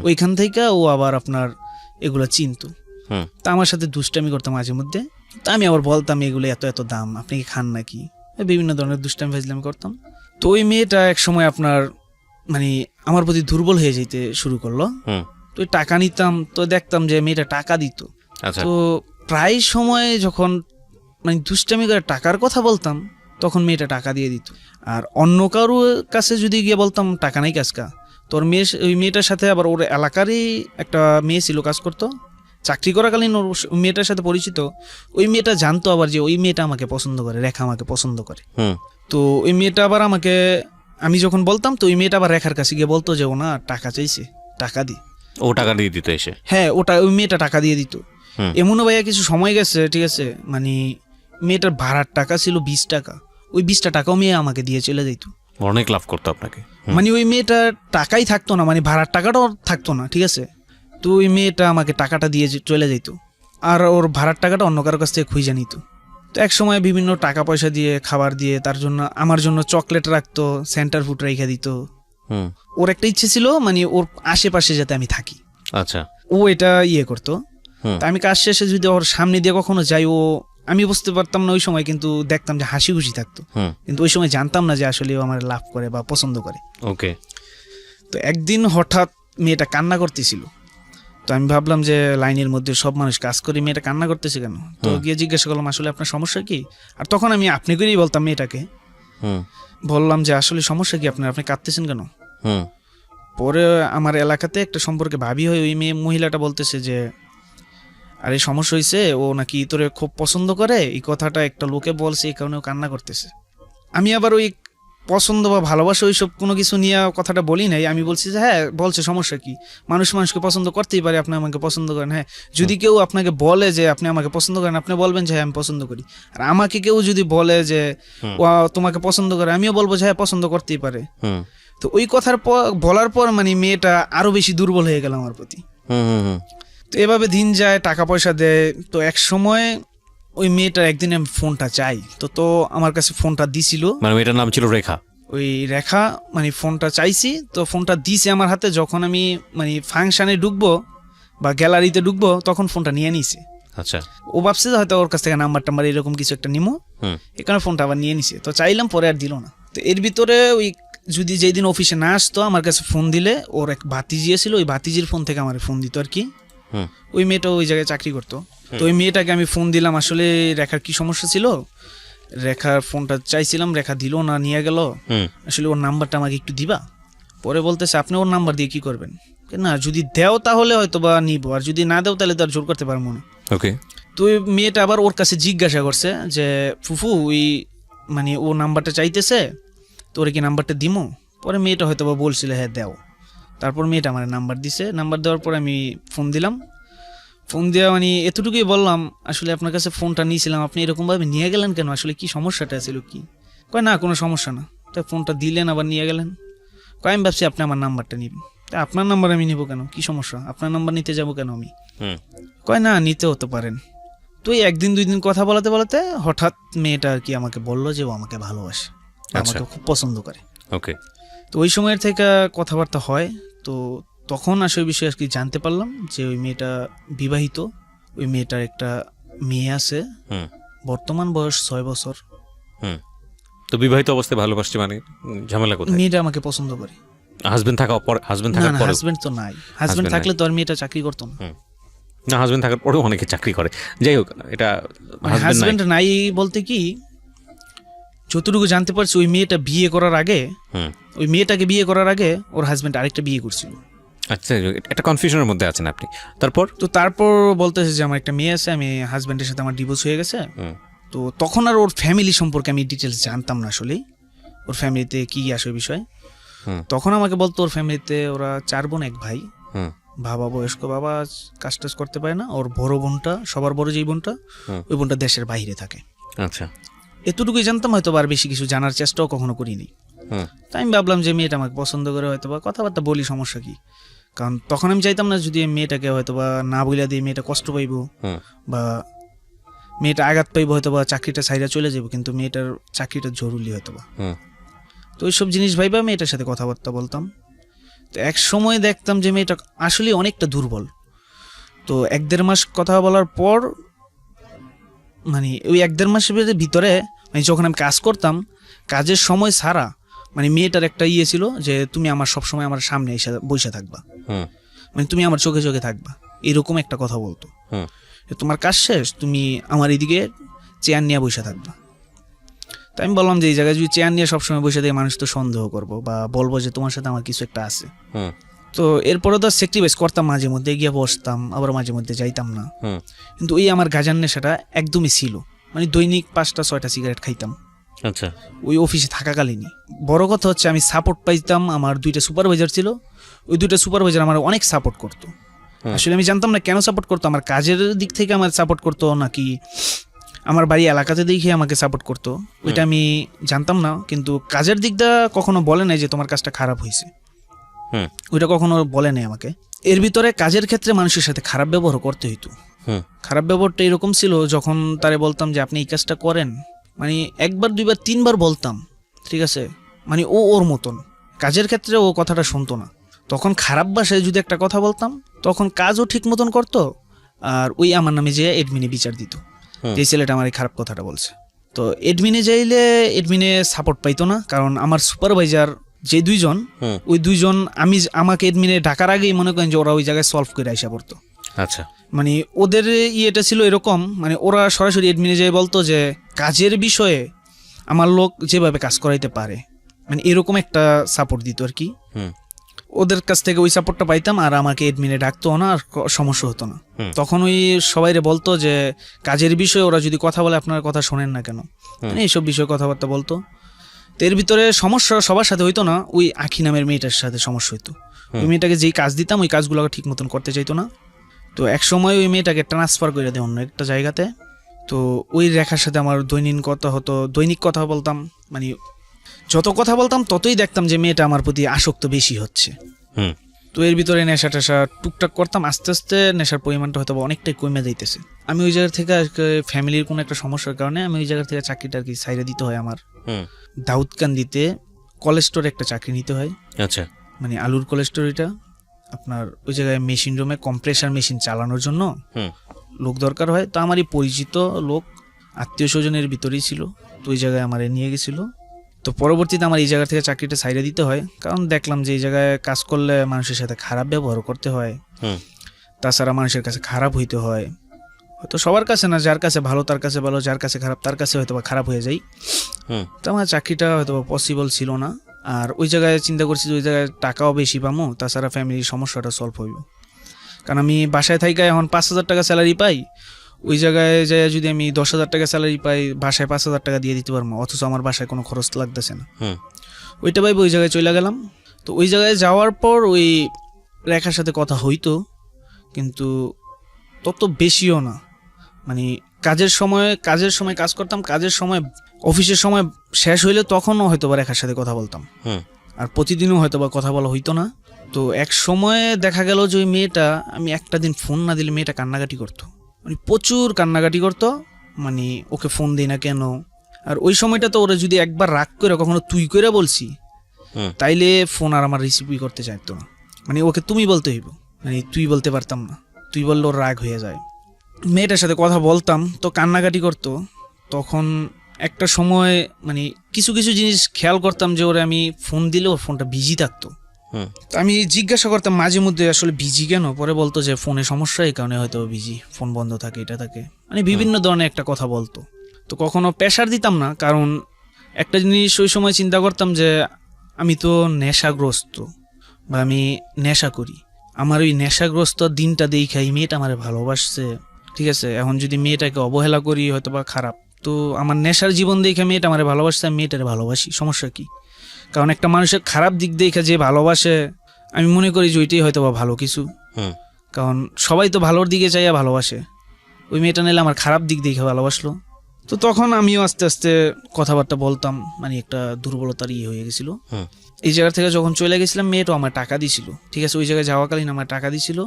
Speaker 1: ওইখান থেকে ও আবার আপনার এগুলো চিনতো। তা আমার সাথে দুষ্টামি করতাম মাঝে মধ্যে। তা আমি আবার বলতাম এগুলো এত এত দাম, আপনি কি খান নাকি, বিভিন্ন ধরনের দুষ্টামি ফাজলামি করতাম। তো ওই মেয়েটা এক সময় আপনার মানে আমার প্রতি দুর্বল হয়ে যেতে শুরু করলো। তো টাকা নিতাম, তো দেখতাম যে মেয়েটা টাকা দিত। তো প্রায় সময় যখন মানে দুষ্টামি করে টাকার কথা বলতাম তখন মেয়েটা টাকা দিয়ে দিত। আর অন্য কারো কাছে যদি গিয়ে বলতাম টাকা নাই কাজকা, তোর মেয়ে, ওই মেয়েটার সাথে আবার ওর এলাকারই একটা মেয়ে ছিল, কাজ করতো, চাকরি করাকালীন ওর মেয়েটার সাথে পরিচিত। ওই মেয়েটা জানতো আবার যে ওই মেয়েটা আমাকে পছন্দ করে, রেখা আমাকে পছন্দ করে। তো ওই মেয়েটা আবার আমাকে, আমি যখন বলতাম তো ওই মেয়েটা আবার রেখার কাছে গিয়ে বলতো যে ও না টাকা চাইছে, টাকা দি।
Speaker 2: ও টাকা দিয়ে দিত এসে?
Speaker 1: হ্যাঁ, ওই মেয়েটা টাকা দিয়ে দিত। এমনও ভাইয়া কিছু সময় গেছে, ঠিক আছে, মানে মেয়েটার ভাড়ার টাকা ছিল 20 টাকা, ওই 20টা টাকাও মেয়ে আমাকে দিয়ে চলে যেত।
Speaker 2: অনেক লাভ করতো আপনাকে।
Speaker 1: মানে ওই মেয়েটার টাকাই থাকতো না, মানে ভাড়ার টাকাটাও থাকতো না, ঠিক আছে। তো ওই মেয়েটা আমাকে টাকাটা দিয়ে চলে যেত, আর ওর ভাড়ার টাকাটা অন্য কারোর কাছ থেকে খুঁজে নিত। তো এক সময় বিভিন্ন টাকা পয়সা দিয়ে, খাবার দিয়ে, তার জন্য আমার জন্য চকলেট রাখতো, সেন্টার ফুড রেখে দিত। ওর একটা ইচ্ছে ছিল মানে ওর আশেপাশে যাতে আমি থাকি।
Speaker 2: আচ্ছা।
Speaker 1: ও এটা ইয়ে করতো। তা আমি কাজ শেষে যদি ওর সামনে দিয়ে কখনো যাই, ও আমি বুঝতে পারতাম না ওই সময়, কিন্তু দেখতাম যে হাসি খুশি থাকতো, কিন্তু ওই সময় জানতাম না যে আসলে ও আমার লাভ করে বা পছন্দ করে।
Speaker 2: ওকে।
Speaker 1: তো একদিন হঠাৎ মেয়েটা কান্না করতেছিল, তো আমি ভাবলাম যে লাইনের মধ্যে সব মানুষ কাজ করে, মেয়েটা কান্না করতেছে কেন? তো গিয়ে জিজ্ঞাসা করলাম আসলে আপনার সমস্যা কি। আর তখন আমি আপনি করেই বলতাম মেয়েটাকে।
Speaker 3: হুম
Speaker 1: বললাম যে আসলে সমস্যা কি আপনার, আপনি কাঁদতেছেন কেন?
Speaker 3: হুম
Speaker 1: পরে আমার এলাকাতে একটা সম্পর্কে ভাবি হয়, ওই মহিলাটা বলতেছে যে আরে সমস্যা হয়েছে, ও নাকি তোরে খুব পছন্দ করে, এই কথাটা একটা লোকে বলছে, এই কারণে ও কান্না করতেছে। আমি আবার ওই পছন্দ বা ভালোবাসা ওইসব কোনো কিছু নিয়ে কথাটা বলি নাই। আমি বলছি যে হ্যাঁ বলছে, সমস্যা কি, মানুষ মানুষকে পছন্দ করতেই পারে, আপনি আমাকে পছন্দ করেন। হ্যাঁ, যদি কেউ আপনাকে বলে যে আপনি আমাকে পছন্দ করেন, আপনি বলবেন যে হ্যাঁ আমি পছন্দ করি। আর আমাকে কেউ যদি বলে যে ও তোমাকে পছন্দ করে, আমিও বলবো যে হ্যাঁ পছন্দ করতেই পারে।
Speaker 3: হুম
Speaker 1: তো ওই কথার পর বলার পর মানে মেয়েটা আরো বেশি দুর্বল হয়ে গেল আমার প্রতি।
Speaker 3: হুম হুম
Speaker 1: তো এভাবে দিন যায়, টাকা পয়সা দেয়। তো এক সময় ওই মেয়েটার একদিন আমি ফোনটা চাই, তো আমার কাছে ফোনটা দিছিল।
Speaker 2: মানে মেয়েটার নাম ছিল রেখা?
Speaker 1: ওই রেখা মানে ফোনটা চাইছি, তো ফোনটা দিছে আমার হাতে। যখন আমি মানে ফাংশনে ঢুকবো বা গ্যালারিতে ঢুকবো, তখন ফোনটা নিয়ে নিছে।
Speaker 2: আচ্ছা।
Speaker 1: ও ভাবছে যে হয়তো ওর কাছ থেকে নাম্বার টাম্বার এরকম কিছু একটা নিমো,
Speaker 2: হুম
Speaker 1: এখানে ফোনটা আবার নিয়ে নিছে। তো চাইলাম, পরে আর দিল না। তো এর ভিতরে ওই যদি যেই দিন অফিসে না আসতো, আমার কাছে ফোন দিলে ওর এক ভাতিজি ছিল, ওই ভাতিজির ফোন থেকে আমার ফোন দিত আর কি।
Speaker 2: হুম
Speaker 1: ওই মেয়েটা ওই জায়গায় চাকরি করতো। তো ওই মেয়েটাকে আমি ফোন দিলাম, আসলে রেখার কি সমস্যা ছিল, রেখার ফোনটা চাইছিলাম, রেখা দিল না, নিয়ে গেল।
Speaker 2: হুম
Speaker 1: আসলে ওর নাম্বারটা আমাকে একটু দিবা। পরে বলতেছে আপনি ওর নাম্বার দিয়ে কি করবেন? না, যদি দেও তাহলে হয়তো বা নিবো, আর যদি না দেও তাহলে তো আর জোর করতে পারবো না।
Speaker 2: ওকে।
Speaker 1: তো ওই মেয়েটা আবার ওর কাছে জিজ্ঞাসা করছে যে ফুফু ওই মানে ও নাম্বারটা চাইতেছে, তোরে কি নাম্বারটা দিমো? পরে মেয়েটা হয়তো বা বলছিল হ্যাঁ দেও। তারপর মেয়েটা আমার নাম্বার দিছে। নাম্বার দেওয়ার পর আমি ফোন দিলাম। ফোন দেওয়া মানে এতটুকুই বললাম, আসলে আপনার কাছে ফোনটা নিয়েছিলাম, আপনি এরকমভাবে নিয়ে গেলেন কেন, আসলে কি সমস্যাটা ছিল কি? কয় না কোনো সমস্যা না। তো ফোনটা দিলেন আবার নিয়ে গেলেন। কয় আমি ভাবছি আপনি আমার নাম্বারটা নিবেন। তা আপনার নাম্বার আমি নিব কেন, কি সমস্যা, আপনার নাম্বার নিতে যাব কেন আমি?
Speaker 2: হুম
Speaker 1: কয় না নিতে হতে পারেন। তো এই একদিন দুই দিন কথা বলাতে বলাতে হঠাৎ মেয়েটা আর কি আমাকে বললো যে ও আমাকে ভালোবাসে, ও
Speaker 2: আচ্ছা।
Speaker 1: আমাকে খুব পছন্দ করে।
Speaker 2: ওকে।
Speaker 1: তো ওই সময়ের থেকে কথাবার্তা হয়। তো তখন আসলে বিষয়ে আর কি জানতে পারলাম যে ওই মেয়েটা বিবাহিত, ওই মেয়েটার একটা মেয়ে আছে,
Speaker 2: হুম
Speaker 1: বর্তমান বয়স 6 বছর।
Speaker 2: হুম তো বিবাহিত অবস্থায় ভালোবাসছে মানে ঝামেলা কোথায়?
Speaker 1: মেয়েটা আমাকে পছন্দ করে।
Speaker 2: হাজবেন্ড থাকার পর, হাজবেন্ড
Speaker 1: না
Speaker 2: থাকার
Speaker 1: না,
Speaker 2: পরে?
Speaker 1: হাজবেন্ড তো নাই। হাজবেন্ড
Speaker 2: Husband
Speaker 1: থাকলে তো আর মেয়েটা চাকরি করতো না।
Speaker 2: না, হাজবেন্ড থাকার পরেও অনেকে চাকরি করে। যাই হোক, এটা হাজবেন্ড নাই।
Speaker 1: হাজবেন্ড নাই বলতে কি, যতটুকু জানতে পারছি ওই মেয়েটা বিয়ে করার আগে,
Speaker 2: হুম
Speaker 1: ওই মেয়েটাকে বিয়ে করার আগে ওর হাজবেন্ড আরেকটা বিয়ে করছিল।
Speaker 2: আচ্ছা, একটা কনফিউশনের মধ্যে আছেন আপনি। তারপর?
Speaker 1: তো তারপর বলতেছে যে আমার একটা মেয়ে আছে, আমি হাজবেন্ডের সাথে আমার ডিভোর্স হয়ে গেছে।
Speaker 2: হুম
Speaker 1: তো তখন আর ওর ফ্যামিলি সম্পর্কে আমি ডিটেলস জানতাম না আসলে, ওর ফ্যামিলিতে কি আসে বিষয়।
Speaker 2: হুম
Speaker 1: তখন আমাকে বলতো ওর ফ্যামিলিতে ওরা 4 বোন 1 ভাই।
Speaker 2: হুম
Speaker 1: বাবা বয়স্ক, বাবা কাজ টাজ করতে পারে না। ওর বড় বোনটা, সবার বড় যেই বোনটা,
Speaker 2: হুম।
Speaker 1: ওই বোনটা দেশের বাইরে থাকে।
Speaker 2: আচ্ছা।
Speaker 1: এতটুকুই জানতাম, হয়তো আর বেশি কিছু জানার চেষ্টাও কখনো করিনি।
Speaker 2: হুম
Speaker 1: তাই আমি ভাবলাম যে মেয়েটা আমাকে পছন্দ করে, হয়তো বা কথাবার্তা বলি, সমস্যা কি। কারণ তখন আমি চাইতাম না যদি মেয়েটাকে হয়তো বা না বইলা দিয়ে মেয়েটা কষ্ট পাইবো,
Speaker 2: হুম
Speaker 1: বা মেয়েটা আঘাত পাইবো, হয়তো বা চাকরিটা সাইডে চলে যাবো, কিন্তু মেয়েটার চাকরিটা জরুরি হয়তো বা।
Speaker 2: হুম
Speaker 1: তো ওইসব জিনিস ভাইবা মেয়েটার সাথে কথাবার্তা বলতাম। তো এক সময় দেখতাম যে মেয়েটা আসলে অনেকটা দুর্বল। তো 1-1.5 মাস কথা বলার পর, মানে ওই 1-1.5 মাসের ভিতরে মানে যখন আমি কাজ করতাম, কাজের সময় ছাড়া মানে মেয়েটার একটা ইয়ে ছিল যে তুমি আমার সবসময় আমার সামনে এসে বসে থাকবা,
Speaker 2: হুম
Speaker 1: মানে তুমি আমার চোখে চোখে থাকবা, এরকম একটা কথা বলতো।
Speaker 2: হুম
Speaker 1: যে তোমার কাজ শেষ, তুমি আমার এদিকে চেয়ার নিয়ে বসে থাকবা। তো আমি বললাম যে এই জায়গায় যদি চেয়ার নিয়ে সবসময় বসে থাকে, মানুষ তো সন্দেহ করবো বা বলবো যে তোমার সাথে আমার কিছু একটা আছে।
Speaker 2: হুম
Speaker 1: তো এরপরে তো স্যাক্রিফাইস করতাম, মাঝে মধ্যে গিয়ে বসতাম, আবার মাঝে মধ্যে যাইতাম না।
Speaker 2: হুম
Speaker 1: কিন্তু ওই আমার গাজার নেশাটা একদমই ছিল, মানে দৈনিক 5টা-6টা সিগারেট খাইতাম
Speaker 2: আচ্ছা।
Speaker 1: ওই অফিসে থাকাকালীনই। বড় কথা হচ্ছে আমি সাপোর্ট পাইতাম, আমার 2টা সুপারভাইজার ছিল, ওই 2টা সুপারভাইজার আমার অনেক সাপোর্ট করতো। আসলে আমি জানতাম না কেন সাপোর্ট করতো, আমার কাজের দিক থেকে আমার সাপোর্ট করতো নাকি আমার বাড়ি এলাকাতে দেখে আমাকে সাপোর্ট করতো, ওইটা আমি জানতাম না। কিন্তু কাজের দিকটা কখনো বলে নাই যে তোমার কাজটা খারাপ হয়েছে,
Speaker 2: হুম
Speaker 1: ওইটা কখনো বলে নাই আমাকে। এর ভিতরে কাজের ক্ষেত্রে মানুষের সাথে খারাপ ব্যবহার করতে হইতো।
Speaker 2: হুম
Speaker 1: খারাপ ব্যবহারটা এরকম ছিল, যখন তারে বলতাম যে আপনি এই কাজটা করেন, মানে 1বার 2বার 3বার বলতাম, ঠিক আছে, মানে ও ওর মতন কাজের ক্ষেত্রে ও কথাটা শুনতো না। তখন খারাপ ভাষায় যদি একটা কথা বলতাম, তখন কাজও ঠিক মতন করতো, আর ওই আমার নামে যে এডমিনে বিচার দিত যে এই ছেলেটা আমার এই খারাপ কথাটা বলছে। তো এডমিনে যাইলে এডমিনে সাপোর্ট পাইতো না, কারণ আমার সুপারভাইজার যে 2জন,
Speaker 2: হুম
Speaker 1: ওই 2জন আমাকে এডমিনে ডাকার আগেই মনে করেন যে ওরা ওই জায়গায় সলভ করে আইসা পড়তো।
Speaker 2: আচ্ছা।
Speaker 1: মানে ওদের ইয়েটা ছিল এরকম, মানে ওরা সরাসরি এডমিনে যেয়ে বলতো যে কাজের বিষয়ে আমার লোক যেভাবে কাজ করাইতে পারে, মানে এরকম একটা সাপোর্ট দিত আর কি।
Speaker 2: হুম।
Speaker 1: ওদের কাছ থেকে ওই সাপোর্টটা পাইতাম, আর আমাকে এডমিনে ডাকতো না, আর সমস্যা হতো না। তখন ওই সবাইরে বলতো যে কাজের বিষয়ে ওরা যদি কথা বলে আপনার কথা শোনেন না কেন, মানে এইসব বিষয়ে কথাবার্তা বলতো। তো এর ভিতরে সমস্যা সবার সাথে হইতো না, ওই আখি নামের মেয়েটার সাথে সমস্যা হইতো। ওই মেয়েটাকে যেই কাজ দিতাম ওই কাজগুলো ঠিক মতন করতে চাইতো না। তো এক সময় ওই মেয়েটাকে ট্রান্সফার করে দেয় অন্য একটা জায়গাতে। তো ওই রেখার সাথে আমার দৈনিক কথা বলতাম, মানে যত কথা বলতাম ততই দেখতাম যে মেয়েটা আমার প্রতি আসক্ত বেশি হচ্ছে। তো এর ভিতরে নেশা টেশা টুকটাক করতাম, আস্তে আস্তে নেশার পরিমাণটা হয়তো অনেকটাই কমে যাইতেছে। আমি ওই জায়গা থেকে ফ্যামিলির কোনো একটা সমস্যার কারণে আমি ওই জায়গা থেকে চাকরিটা আর কি সাইডে দিতে হয় আমার। দাউদকান্দিতে কোলেস্টোরে একটা চাকরি নিতে হয়।
Speaker 2: আচ্ছা।
Speaker 1: মানে আলুর কোলেস্টোর, এটা আপনার ওই জায়গায় মেশিন রুমে কম্প্রেসার মেশিন চালানোর জন্য লোক দরকার হয়। তো আমারই পরিচিত লোক, আত্মীয় স্বজনের ভিতরেই ছিল, তো ওই জায়গায় আমার নিয়ে গেছিল। তো পরবর্তীতে আমার এই জায়গা থেকে চাকরিটা সাইডে দিতে হয়, কারণ দেখলাম যে এই জায়গায় কাজ করলে মানুষের সাথে খারাপ ব্যবহার করতে হয়, তাছাড়া মানুষের কাছে খারাপ হইতে হয়। হয়তো সবার কাছে না, যার কাছে ভালো তার কাছে ভালো, যার কাছে খারাপ তার কাছে হয়তো খারাপ হয়ে যায়। তো আমার চাকরিটা হয়তো পসিবল ছিল না। আর ওই জায়গায় চিন্তা করছি যে ওই জায়গায় টাকাও বেশি পামো, তাছাড়া ফ্যামিলির সমস্যাটা সলভ হইব। কারণ আমি বাসায় থাইকা এখন 5,000 টাকা স্যালারি পাই, ওই জায়গায় যাই যদি আমি 10,000 টাকা স্যালারি পাই, বাসায় 5,000 টাকা দিয়ে দিতে পারবো, অথচ আমার বাসায় কোনো খরচ লাগতেছে না। ওইটা ভাই ওই জায়গায় চলে গেলাম। তো ওই জায়গায় যাওয়ার পর ওই রেখার সাথে কথা হইতো, কিন্তু তত বেশিও না। মানে কাজের সময় কাজ করতাম, কাজের সময় অফিসের সময় শেষ হইলে তখনও হয়তো বা রেখার সাথে কথা বলতাম, আর প্রতিদিনও হয়তো বা কথা বলা হইতো না। তো এক সময় দেখা গেল যে ওই মেয়েটা, আমি একটা দিন ফোন না দিলে মেয়েটা কান্নাকাটি করতো, মানে প্রচুর কান্নাকাটি করতো, মানে ওকে ফোন দিই না কেন। আর ওই সময়টা তো ওরা যদি একবার রাগ করে কখনো তুই করে বলছি, তাইলে ফোন আর আমার রিসিভই করতে চাইতো না, মানে ওকে তুমি বলতে হইব, মানে তুই বলতে পারতাম না, তুই বললে ওর রাগ হয়ে যায়। মেয়েটার সাথে কথা বলতাম তো কান্নাকাটি করতো। তখন একটা সময় মানে কিছু কিছু জিনিস খেয়াল করতাম যে ওরে আমি ফোন দিলে ওর ফোনটা বিজি থাকতো। তো আমি জিজ্ঞাসা করতাম মাঝে মধ্যে আসলে বিজি কেন, পরে বলতো যে ফোনে সমস্যা, এই কারণে হয়তো বিজি, ফোন বন্ধ থাকে, এটা থাকে, মানে বিভিন্ন ধরনের একটা কথা বলতো। তো কখনো প্রেশার দিতাম না, কারণ একটা জিনিস ওই সময় চিন্তা করতাম যে আমি তো নেশাগ্রস্ত, বা আমি নেশা করি, আমার ওই নেশাগ্রস্ত দিনটা দেখাই মেয়েটা আমারে ভালোবাসছে, ঠিক আছে, এখন যদি মেয়েটাকে অবহেলা করি হয়তো বা খারাপ, তো আমার নেশার জীবন দেখে মেয়েটা আমারে ভালোবাসছে, আমি মেয়েটারে ভালোবাসি, সমস্যা কি? কারণ একটা মানুষের খারাপ দিক দেখে যে ভালোবাসে, আমি মনে করি যে ওইটাই হয়তো বা ভালো কিছু, কারণ সবাই তো ভালোর দিকে চাইয়া ভালোবাসে। ওই মেয়েটা নিলে আমার খারাপ দিক দেখে ভালোবাসলো। তো তখন আমিও আস্তে আস্তে কথাবার্তা বলতাম, মানে একটা দুর্বলতার হয়ে গেছিল। এই জায়গা থেকে যখন চলে গেছিলাম, মেয়েটাও আমার টাকা দিছিল, ঠিক আছে, ওই জায়গায় যাওয়াকালীন আমার টাকা দিছিল,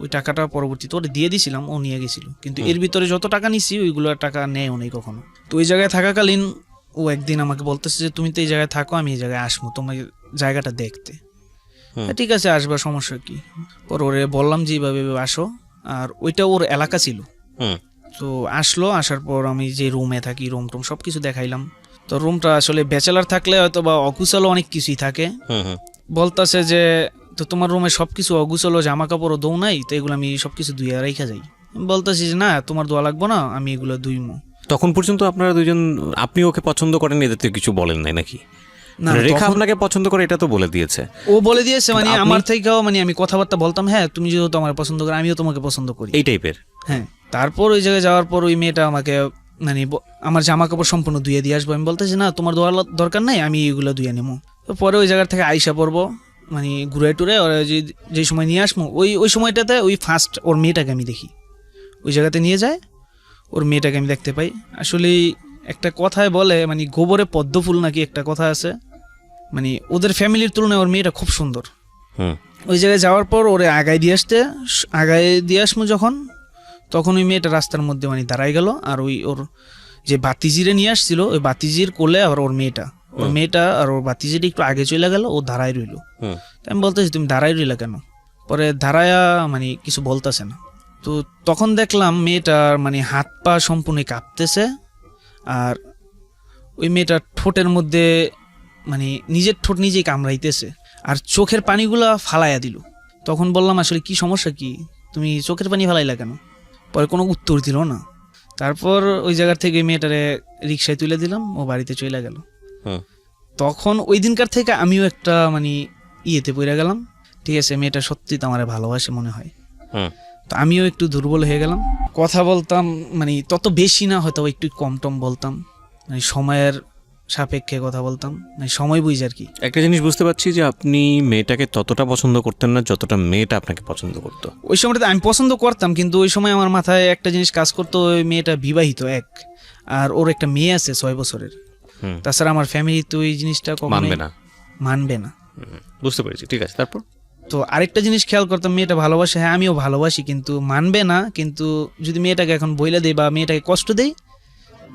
Speaker 1: ওই টাকাটা পরবর্তীতে ওটা দিয়ে দিছিলাম, ও নিয়ে গেছিল, কিন্তু এর ভিতরে যত টাকা নিছি ওইগুলো টাকা নেয়ও নেই কখনো। তো ওই জায়গায় থাকাকালীন ও একদিন আমাকে বলতেছে যে তুমি তো এই জায়গায় থাকো, আমি এই জায়গায় আসবো তোমার জায়গাটা দেখতে। ঠিক আছে, আসবা, সমস্যা কি? পর ওরে বললাম যে এইভাবে আসো, আর ওইটা ওর এলাকা ছিল। তো আসলো, আসার পর আমি যে রুমে থাকি, রুম সবকিছু দেখাইলাম। তো রুমটা আসলে ব্যাচেলার থাকলে হয়তো বা অগুছালো অনেক কিছুই থাকে। বলতেছে যে তো তোমার রুমে সবকিছু অগুছালো, জামা কাপড়ও দৌ নাই, তো এগুলো আমি সবকিছু ধুয়ে রেখা যাই। বলতেছি যে না, তোমার দোয়া লাগবো না, আমি এগুলো ধুইমো।
Speaker 2: তখন পর্যন্ত আপনারা দুজন, আপনি ওকে পছন্দ করেন, এদের তো কিছু বলেন নাই নাকি?
Speaker 1: না,
Speaker 2: রেখা আপনাকে পছন্দ করে এটা তো বলে দিয়েছে,
Speaker 1: ও বলে দিয়েছে, মানে আমার থেকেও, মানে আমি কথাবার্তা বলতাম, হ্যাঁ তুমি যেহেতু আমার পছন্দ করো, আমিও তোমাকে পছন্দ করি, এই
Speaker 2: টাইপের।
Speaker 1: হ্যাঁ। তারপর ওই জায়গায় যাওয়ার পর ওই মেয়েটা আমাকে মানে আমার জামা কাপড় সম্পূর্ণ ধুয়ে দিয়ে আসবো, আমি বলতেছি না, তোমার দোয়ার দরকার নাই, আমি এগুলো ধুয়ে নেবো। তো পরে ওই জায়গা থেকে আইসা পড়বো, মানে ঘুরে টুরে ওরা যে সময় নিয়ে আসবো, ওই সময়টাতে ওই ফার্স্ট ওর মেয়েটাকে আমি দেখি, ওই জায়গাতে নিয়ে যায়, ওর মেয়েটাকে আমি দেখতে পাই। আসলে একটা কথায় বলে, মানে গোবরে পদ্ম ফুল নাকি একটা কথা আছে, মানে ওদের ফ্যামিলির তুলনায় ওর মেয়েটা খুব সুন্দর। ওই জায়গায় যাওয়ার পর ওরে আগায় দিয়ে আসবো যখন, তখন ওই মেয়েটা রাস্তার মধ্যে মানে দাঁড়াই গেল, আর ওর যে বাতিজিরে নিয়ে আসছিল, ওই বাতিজির কোলে আর ওর মেয়েটা আর ওর বাতিজিটা একটু আগে চলে গেল, ও দাঁড়াই রইল। আমি বলতেছি তুমি দাঁড়াই রইলা কেন? পরে দাঁড়ায়া মানে কিছু বলতেছে না। তো তখন দেখলাম মেয়েটার মানে হাত পা সম্পূর্ণ কাঁপতেছে, আর ওই মেয়েটার ঠোঁটের মধ্যে মানে নিজের ঠোঁট নিজেই কামড়াইতেছে, আর চোখের পানিগুলা ফালাইয়া দিল। তখন বললাম আসলে কি সমস্যা কি, তুমি চোখের পানি ফালাইলা কেন? পরে কোনো উত্তর দিল না। তারপর ওই জায়গা থেকে মেয়েটারে রিক্সায় তুলে দিলাম, ও বাড়িতে চলে গেল।
Speaker 2: হুম।
Speaker 1: তখন ওই দিনকার থেকে আমিও একটা মানে ইয়েতে পড়ে গেলাম, ঠিক আছে মেয়েটা সত্যি তো আমার ভালোবাসে মনে হয়।
Speaker 2: হুম।
Speaker 1: তো আমিও একটু দুর্বল হয়ে গেলাম, কথা বলতাম মানে তত বেশি না, হয়তো একটু কম টম বলতাম, মানে সময়ের সাপেক্ষে কথা বলতাম, মানে সময় বুঝে আর কি।
Speaker 3: একটা জিনিস বুঝতে পারছি যে আপনি মেয়েটাকে ততটা পছন্দ করতেন না যতটা মেয়েটা আপনাকে পছন্দ করতো।
Speaker 1: ওই সময়টাতে আমি পছন্দ করতাম, কিন্তু ওই সময় আমার মাথায় একটা জিনিস কাজ করতো, ওই মেয়েটা বিবাহিত এক, আর ওর একটা মেয়ে আছে 6 বছরের।
Speaker 2: হুম।
Speaker 1: তাছাড়া আমার ফ্যামিলি তো এই জিনিসটা
Speaker 2: মানবে না।
Speaker 1: মানবে না।
Speaker 2: বুঝতে পেরেছি, ঠিক আছে। তারপর
Speaker 1: তো আরেকটা জিনিস খেয়াল করতাম, মেয়েটা ভালোবাসে, হ্যাঁ আমিও ভালোবাসি, কিন্তু মানবে না। কিন্তু যদি মেয়েটাকে এখন বইলা দেই বা মেয়েটাকে কষ্ট দেই,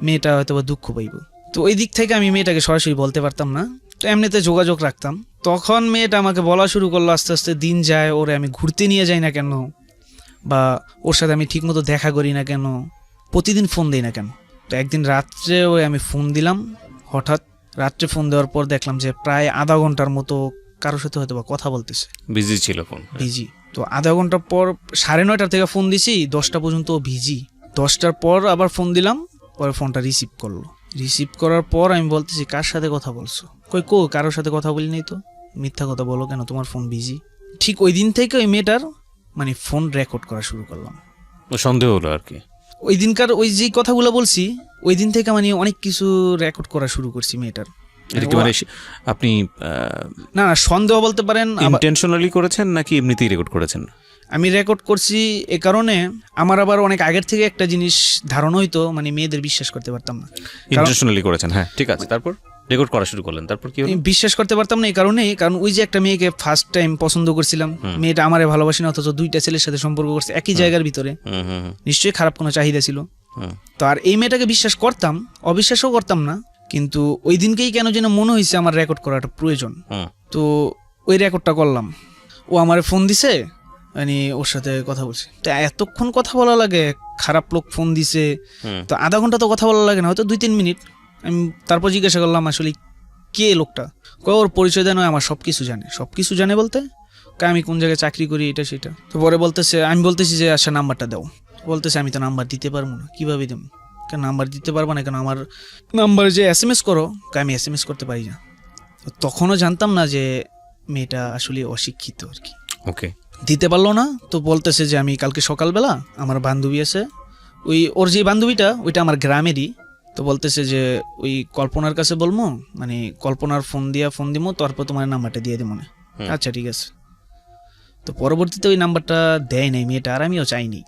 Speaker 1: মেয়েটা হয়তো বা দুঃখ পাইব। তো ওই দিক থেকে আমি মেয়েটাকে সরাসরি বলতে পারতাম না, তো এমনিতে যোগাযোগ রাখতাম। তখন মেয়েটা আমাকে বলা শুরু করলো, আস্তে আস্তে দিন যায়, ওরে আমি ঘুরতে নিয়ে যাই না কেন, বা ওর সাথে আমি ঠিকমতো দেখা করি না কেন, প্রতিদিন ফোন দিই না কেন। তো একদিন রাত্রে ওই আমি ফোন দিলাম, হঠাৎ রাত্রে ফোন দেওয়ার পর দেখলাম যে প্রায় আধা ঘন্টার মতো কারোর সাথে হয়তো বা কথা বলতেছে,
Speaker 2: বিজি ছিল ফোন।
Speaker 1: বিজি। তো আধা ঘন্টা পর 9:30 থেকে ফোন দিছি, 10টা পর্যন্ত বিজি। 10টার পর আবার ফোন দিলাম, পরে ফোনটা রিসিভ করলো। রিসিভ করার পর আমি বলতেছি, কার সাথে কথা বলছো? কারোর সাথে কথা বলি নাই তো। মিথ্যা কথা বলো কেন, তোমার ফোন বিজি। ঠিক ওই দিন থেকে ওই মেয়েটার মানে ফোন রেকর্ড করা শুরু করলাম।
Speaker 2: সন্দেহ হলো আর কি।
Speaker 1: ওই দিনকার ওই যে কথাগুলো বলছি, ওই দিন থেকে মানে অনেক কিছু রেকর্ড করা শুরু করছি মেয়েটার।
Speaker 3: এটা কি মানে আপনি
Speaker 1: না না, সন্দেহ বলতে পারেন।
Speaker 3: ইন্টেনশনালি করেছেন নাকি এমনিতেই রেকর্ড করেছেন?
Speaker 1: আমি রেকর্ড করছি এ কারণে, আমার আবার অনেক আগের থেকে একটা জিনিস ধারণা হইতো, মানে মেয়েদের বিশ্বাস করতে পারতাম না।
Speaker 3: ইন্টেনশনালি করেছেন, হ্যাঁ ঠিক আছে। তারপর রেকর্ড করা শুরু করলেন, তারপর কি হলো?
Speaker 1: আমি বিশ্বাস করতে পারতাম না এই কারণেই, কারণ ওই যে একটা মেয়েকে ফার্স্ট টাইম পছন্দ করছিলাম, মেয়েটা আমারে ভালোবাসে না, অথচ 2টা ছেলের সাথে সম্পর্ক করছে একই জায়গার ভিতরে, নিশ্চয়ই খারাপ কোনো চাহিদা ছিল। তো আর এই মেয়েটাকে বিশ্বাস করতাম, অবিশ্বাসও করতাম না, কিন্তু ওই দিনকেই কেন যেন মনে হয়েছে আমার রেকর্ড করাটা প্রয়োজন। তো ওই রেকর্ডটা করলাম। ও আমার ফোন দিছে, মানে ওর সাথে কথা বলছি। তো এতক্ষণ কথা বলা লাগে, খারাপ লোক ফোন দিছে, তো আধা ঘন্টা তো কথা বলা লাগে না, হয়তো 2-3 মিনিট। আমি তারপর জিজ্ঞাসা করলাম আসলে কে লোকটা। ওর পরিচয় দেয় নয়, আমার সব কিছু জানে। সব কিছু জানে বলতে আমি কোন জায়গায় চাকরি করি, এটা সেটা। তো পরে বলতেছে, আমি বলতেছি যে আচ্ছা নাম্বারটা দাও। বলতেছে আমি তো নাম্বার দিতে পারবো না। কীভাবে দেবো? কেন নাম্বার দিতে পারবো না কেন? আমার নাম্বার যে SMS করো, আমি SMS করতে পারি না। তো তখনও জানতাম না যে মেয়েটা আসলে অশিক্ষিত আর কি।
Speaker 3: ওকে।
Speaker 1: দিতে পারলো না। তো বলতেছে যে আমি কালকে সকালবেলা, আমার বান্ধবী আছে, ওর যে বান্ধবীটা ওইটা আমার গ্রামেরই। তো বলতেছে যে ওই কল্পনার কাছে বলবো, মানে কল্পনার ফোন দিমো, তারপর তোমার নাম্বারটা দিয়ে দেবো না। আচ্ছা ঠিক আছে। তো পরবর্তীতে ওই নাম্বারটা দেয় নাই মেয়েটা, আর আমিও চাইনি।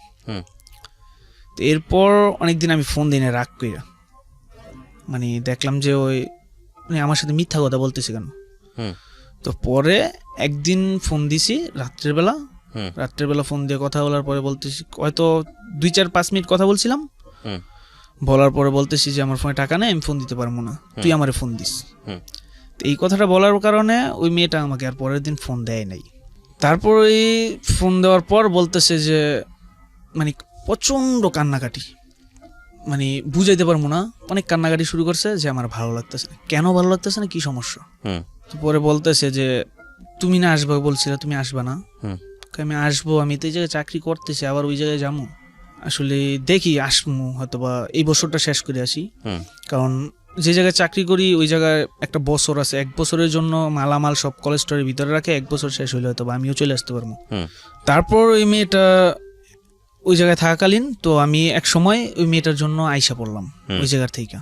Speaker 1: তো এরপর অনেকদিন আমি ফোন দিই না, রাগ কইরা। মানে দেখলাম যে ওই মানে আমার সাথে মিথ্যা কথা বলতেছে কেন। তো পরে একদিন ফোন দিছি রাত্রের বেলা ফোন দিয়ে কথা বলার পরে বলতেছি, হয়তো 2-4-5 মিনিট কথা বলছিলাম। বলার পরে বলতেছি যে আমার ফোনে টাকা নেই, আমি ফোন দিতে পারবো না, তুই আমারে ফোন দিস। তো এই কথাটা বলার কারণে ওই মেয়েটা আমাকে আর পরের দিন ফোন দেয় নাই। তারপর ওই ফোন দেওয়ার পর বলতেছে যে মানে প্রচণ্ড কান্নাকাটি, মানে বুঝাইতে পারবো না, অনেক কান্নাকাটি শুরু করছে যে আমার ভালো লাগতেছে না। কেন ভালো লাগতেছে না, কি সমস্যা? তো পরে বলতেছে যে তুমি না আসবা বলছিলে, তুমি আসবা না? আমি আসবো, আমি তো এই জায়গায় চাকরি করতেছি, আবার ওই জায়গায় যাবো। আসলে দেখি আসবো, হয়তো বা এই বছরটা শেষ করে আসি, কারণ যে জায়গায় চাকরি করি ওই জায়গায় একটা বছর আছে, 1 বছরের জন্য মালামাল সব কলেজ স্টোরের ভিতরে রাখে, 1 বছর শেষ হইলে হয়তো বা আমিও চলে আসতে পারবো। তারপর ওই মেয়েটা ওই জায়গায় থাকাকালীন, তো আমি এক সময় ওই মেয়েটার জন্য আইসা পড়লাম ওই জায়গার থেকে,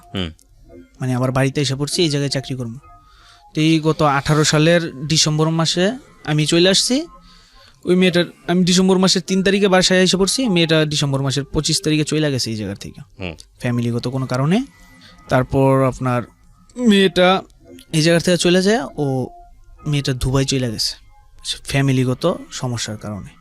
Speaker 1: মানে আবার বাড়িতে এসে পড়ছি, এই জায়গায় চাকরি করবো। তো এই গত 18 সালের ডিসেম্বর মাসে আমি চলে আসছি। ওই মেয়েটার আমি ডিসেম্বর মাসের 3 তারিখে বাসায় এসে পড়ছি, মেয়েটা ডিসেম্বর মাসের 25 তারিখে চলে গেছে এই জায়গা থেকে ফ্যামিলিগত কোনো কারণে। তারপর আপনার মেয়েটা এই জায়গা থেকে চলে যায়, ও মেয়েটা দুবাই চলে গেছে ফ্যামিলিগত সমস্যার কারণে।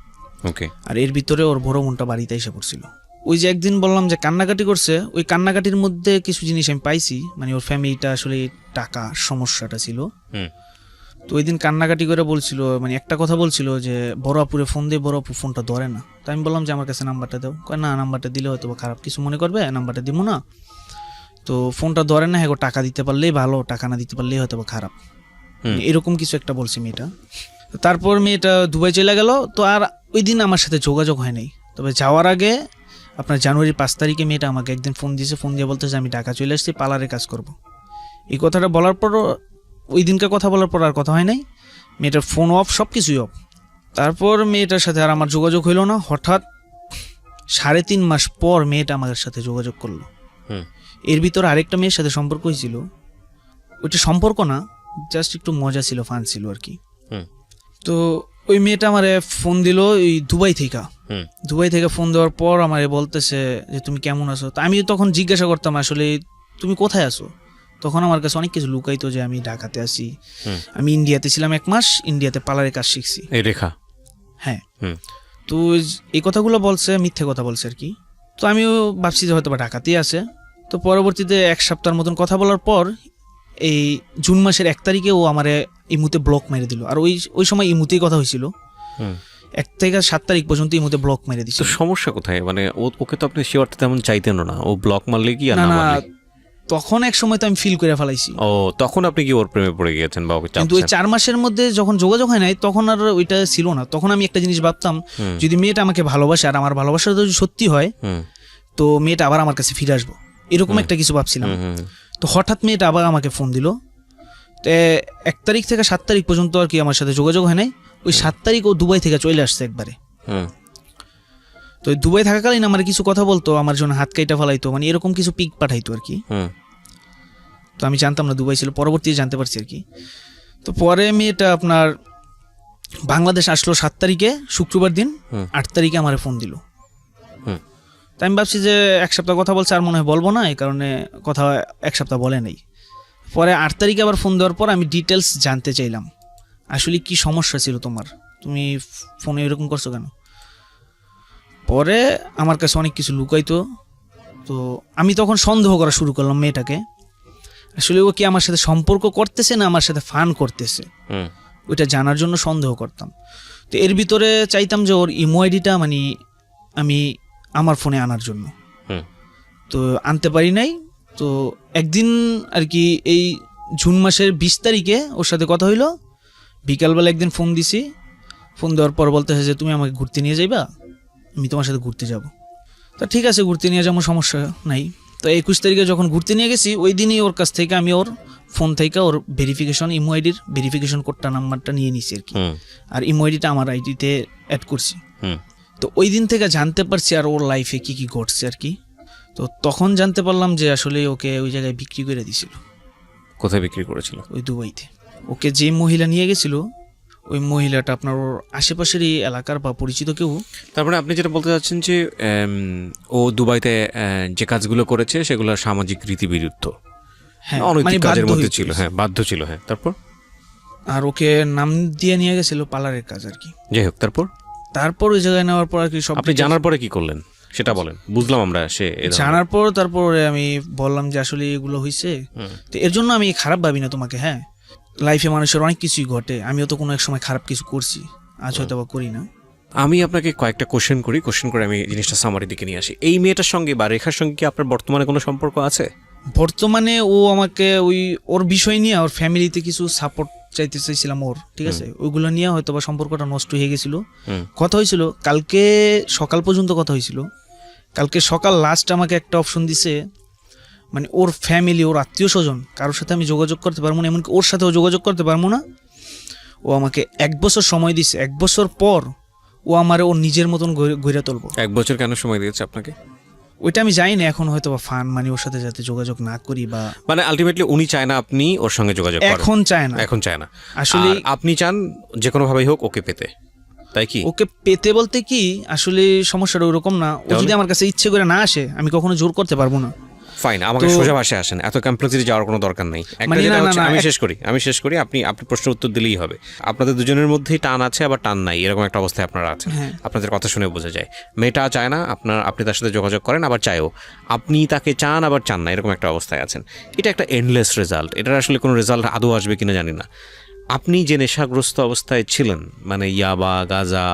Speaker 3: ওকে।
Speaker 1: আর এর ভিতরে ওর বড় বোনটা বাড়িতে এসে পড়ছিল। ওই যে একদিন বললাম যে কান্নাকাটি করছে, ওই কান্নাকাটির মধ্যে কিছু জিনিস আমি পাইছি, মানে ওর ফ্যামিলিটা আসলে টাকা সমস্যাটা ছিল। তো ওই দিন কান্নাকাটি করে বলছিল, মানে একটা কথা বলছিল যে বড় আপুরে ফোন দিয়ে, বড় আপু ফোনটা ধরে না। তো আমি বললাম যে আমার কাছে নাম্বারটা দাও। কয় না, নাম্বারটা দিলে হয়তো খারাপ কিছু মনে করবে, নাম্বারটা দিব না। তো ফোনটা ধরে না, হ্যাঁ টাকা দিতে পারলেই ভালো, টাকা না দিতে পারলেই হয়তো খারাপ, এরকম কিছু একটা বলছে মেয়েটা। তারপর মেয়েটা দুবাই চলে গেল। তো আর ওই দিন আমার সাথে যোগাযোগ হয় নাই, তবে যাওয়ার আগে আপনার জানুয়ারির 5 তারিখে মেয়েটা আমাকে একদিন ফোন দিয়েছে, ফোন দিয়ে বলতেছে আমি ঢাকা চলে আসছি, পার্লারে কাজ করব। এই কথাটা বলার পরও, ওই দিনকার কথা বলার পর আর কথা হয় নাই, মেয়েটার ফোন অফ, সব কিছুই অফ। তারপর মেয়েটার সাথে আর আমার যোগাযোগ হইলো না। হঠাৎ 3.5 মাস পর মেয়েটা আমার সাথে যোগাযোগ করলো।
Speaker 3: হুম।
Speaker 1: এর ভিতরে আরেকটা মেয়ের সাথে সম্পর্ক হয়েছিল, ওইটা সম্পর্ক না, জাস্ট একটু মজা ছিল, ফান ছিল আর কি।
Speaker 3: হুম।
Speaker 1: তো ওই মেয়েটা আমারে ফোন দিল এই দুবাই থেকে।
Speaker 3: হুম।
Speaker 1: দুবাই থেকে ফোন দেওয়ার পর আমারে বলতেছে যে তুমি কেমন আছো। তো আমি তখন জিজ্ঞাসা করতাম আসলে তুমি কোথায় আছো। তখন আমার কাছে অনেক কিছু লুকাইতো, যে আমি ঢাকাতে আছি,
Speaker 3: হুম।
Speaker 1: আমি ইন্ডিয়াতে ছিলাম 1 মাস, ইন্ডিয়াতে পার্লারে কাজ শিখছি।
Speaker 3: এই রেখা।
Speaker 1: হ্যাঁ।
Speaker 3: হুম।
Speaker 1: তো এই কথাগুলো বলছে, মিথ্যে কথা বলছে আর কি। তো আমিও ভাবছি যে হয়তো বা ঢাকাতেই আছে। তো পরবর্তীতে 1 সপ্তাহের মতন কথা বলার পর এই জুন মাসের 1 তারিখে ও আমারে ইমুতে ব্লক মেরে দিল। আর ওই সময় ইমুতেই কথা হয়েছিল।
Speaker 3: হুম।
Speaker 1: 1 থেকে 7 তারিখ পর্যন্ত ইমুতে ব্লক মেরে
Speaker 3: তো
Speaker 1: দিছিল।
Speaker 3: সমস্যা কোথায়? মানে ওকে তো আপনি সে অর্থে তেমন চাইতেনও না, ও ব্লক মারলে কি আর
Speaker 1: না
Speaker 3: না
Speaker 1: না,
Speaker 3: মারলে?
Speaker 1: তখন এক সময় তো আমি ফিল করে ফেলাইছি।
Speaker 3: ও, তখন আপনি কি ওর প্রেমে পড়ে গিয়েছেন বা ওকে
Speaker 1: কিন্তু ওই
Speaker 3: চাচ্ছেন?
Speaker 1: 4 মাসের মধ্যে যখন যোগাযোগ হয় নাই, তখন আর ওইটা ছিল না। তখন আমি একটা জিনিস ভাবতাম,
Speaker 3: হুম।
Speaker 1: যদি মেয়েটা আমাকে ভালোবাসে আর আমার ভালোবাসাটা যদি সত্যি হয়,
Speaker 3: হুম।
Speaker 1: তো মেয়েটা আবার আমার কাছে ফিরে আসবো, এরকম একটা কিছু ভাবছিলাম।
Speaker 3: হুম। হুম।
Speaker 1: তো হঠাৎ মেয়েটা আবার আমাকে ফোন দিল। তো 1 তারিখ থেকে 7 তারিখ পর্যন্ত আর কি আমার সাথে যোগাযোগ হয় নাই। ওই 7 তারিখ ও দুবাই থেকে চলে আসছে একবারে।
Speaker 3: হুম।
Speaker 1: তো ওই দুবাই থাকাকালীন আমার কিছু কথা বলতো, আমার জন্য হাত কাইটা ফেলাইতো, মানে এরকম কিছু পিক পাঠাইতো আর কি।
Speaker 3: হুম।
Speaker 1: তো আমি জানতাম না দুবাই ছিল, পরবর্তীতে জানতে পারছি আর কি। তো পরে মেয়েটা আপনার বাংলাদেশ আসলো 7 তারিখে, শুক্রবার দিন।
Speaker 3: হুম।
Speaker 1: 8 তারিখে আমার ফোন দিল।
Speaker 3: হুম।
Speaker 1: তাই আমি ভাবছি যে 1 সপ্তাহ কথা বলছে, আর মনে হয় বলবো না, এই কারণে কথা 1 সপ্তাহ বলে নেই। পরে 8 তারিখে আবার ফোন দেওয়ার পর আমি ডিটেলস জানতে চাইলাম, আসলে কি সমস্যা ছিল তোমার, তুমি ফোনে এরকম করছো কেন। পরে আমার কাছে অনেক কিছু লুকাইতো। তো আমি তখন সন্দেহ করা শুরু করলাম মেয়েটাকে, আসলে ও কি আমার সাথে সম্পর্ক করতেছে না আমার সাথে ফান করতেছে,
Speaker 3: হুম।
Speaker 1: ওইটা জানার জন্য সন্দেহ করতাম। তো এর ভিতরে চাইতাম যে ওর ইমো আইডিটা মানে আমি আমার ফোনে আনার জন্য।
Speaker 3: হুম।
Speaker 1: তো আনতে পারি নাই। তো একদিন আর কি এই জুন মাসের 20 তারিখে ওর সাথে কথা হইলো। বিকালবেলা একদিন ফোন দিছি, ফোন দেওয়ার পর বলতেছে যে তুমি আমাকে ঘুরতে নিয়ে যাইবা, আমি তোমার সাথে ঘুরতে যাব। তা ঠিক আছে, ঘুরতে নিয়ে যাবো, সমস্যা নাই। তো 21 তারিখে যখন ঘুরতে নিয়ে গেছি, ওই দিনই ওর কাছ থেকে আমি ওর ফোন থেকে ওর ভেরিফিকেশন, ইমো আইডির ভেরিফিকেশন কোডটা, নাম্বারটা নিয়ে নিছি আর কি।
Speaker 3: হুম।
Speaker 1: আর ইমো আইডিটা আমার আইডিতে অ্যাড করছি।
Speaker 3: হুম।
Speaker 1: তো ওই দিন থেকে জানতে পারছি আর ওর লাইফে কি কি ঘটছে আর কি। তো তখন জানতে পারলাম যে আসলে ওকে ওই জায়গায় বিক্রি করে দিছিল।
Speaker 3: কোথায় বিক্রি করেছিল?
Speaker 1: ওই দুবাইতে ওকে যে মহিলা নিয়ে গেছিল, ওই মহিলাটা আপনার ওর আশেপাশেরই এলাকার বা পরিচিত কেউ।
Speaker 3: তারপরে আপনি যেটা বলতে চাচ্ছেন যে ও দুবাইতে যে কাজগুলো করেছে সেগুলো সামাজিক রীতিবিরুদ্ধ,
Speaker 1: হ্যাঁ,
Speaker 3: অনৈতিক
Speaker 1: মানে
Speaker 3: কাজের
Speaker 1: বাধ্য
Speaker 3: মধ্যে
Speaker 1: হয়ে
Speaker 3: ছিল।
Speaker 1: করেছে।
Speaker 3: হ্যাঁ, বাধ্য ছিল। হ্যাঁ, তারপর?
Speaker 1: আর ওকে নাম দিয়ে নিয়ে গেছিল পার্লারের কাজ আর কি।
Speaker 3: যাই হোক,
Speaker 1: তারপর ওই জায়গায় নেওয়ার পর আর কি সব
Speaker 3: আপনি জানার পরে কি করলেন সেটা বলেন, বুঝলাম আমরা সে এ ধরনের-
Speaker 1: জানার পর তারপরে আমি বললাম যে আসলে এগুলো হয়েছে।
Speaker 3: হুম।
Speaker 1: তো এর জন্য আমি খারাপ ভাবি না তোমাকে। হ্যাঁ, লাইফে মানুষের অনেক কিছুই ঘটে, আমিও তো কোনো এক সময় খারাপ কিছু করছি, আজ হয়তো বা করি না।
Speaker 3: আমি আপনাকে কয়েকটা কোশ্চেন করে আমি জিনিসটা সামারি দিকে নিয়ে আসি। এই মেয়েটার সঙ্গে বা রেখার সঙ্গে কি আপনার বর্তমানে কোনো সম্পর্ক আছে?
Speaker 1: বর্তমানে ও আমাকে ওর বিষয় নিয়ে, ওর ফ্যামিলিতে কিছু সাপোর্ট চাইতে চাইছিলাম ওর, ঠিক আছে, ওইগুলো নিয়ে হয়তো বা সম্পর্কটা নষ্ট হয়ে গেছিল।
Speaker 3: হুম।
Speaker 1: কথা হয়েছিল কালকে সকাল পর্যন্ত কথা হয়েছিল। কালকে সকাল লাস্ট আমাকে একটা অপশন দিছে, মানে ওর ফ্যামিলি, ওর আত্মীয় স্বজন কারোর সাথে আমি যোগাযোগ করতে পারবো না, এমনকি ওর সাথেও যোগাযোগ করতে পারবো না। ও আমাকে 1 বছর সময় দিছে। 1 বছর পর ও আমারে ওর নিজের মতন গড়ে তুলবো।
Speaker 3: 1 বছর কেন সময় দিয়েছে আপনাকে?
Speaker 1: ওইটা আমি জানি না, এখন হয়তো বা ফান, মানে ওর সাথে যাতে যোগাযোগ না করি বা
Speaker 3: মানে আলটিমেটলি উনি চায় না আপনি ওর সঙ্গে যোগাযোগ করেন?
Speaker 1: এখন চায় না।
Speaker 3: এখন চায় না
Speaker 1: আসলে
Speaker 3: আর আপনি চান যে কোনো ভাবেই হোক ওকে পেতে, তাই কি?
Speaker 1: ওকে পেতে বলতে কি, আসলে সমস্যাটা ওরকম না। ও যদি আমার কাছে ইচ্ছে করে না আসে, আমি কখনো জোর করতে পারবো না।
Speaker 3: ফাইন, আমাকে সোজা ভাষায় আসেন, এত কমপ্লেক্সিটি যাওয়ার কোনো দরকার নেই। একটা
Speaker 1: মানে
Speaker 3: যেটা
Speaker 1: না,
Speaker 3: হচ্ছে,
Speaker 1: না,
Speaker 3: আমি শেষ করি, আপনি প্রশ্ন উত্তর দিলেই হবে। আপনাদের দুজনের মধ্যেই টান আছে আবার টান নাই, এরকম একটা অবস্থায় আপনারা আছেন।
Speaker 1: হ্যাঁ।
Speaker 3: আপনাদের কথা শুনে বোঝা যায় মেয়েটা চায় না আপনি তার সাথে যোগাযোগ করেন, আবার চায়ও। আপনি তাকে চান আবার চান না, এরকম একটা অবস্থায় আছেন। এটা একটা এন্ডলেস রেজাল্ট। এটার আসলে কোনো রেজাল্ট আদৌ আসবে কিনা জানি না। আপনি যে নেশাগ্রস্ত অবস্থায় ছিলেন, মানে ইয়াবা, গাঁজা,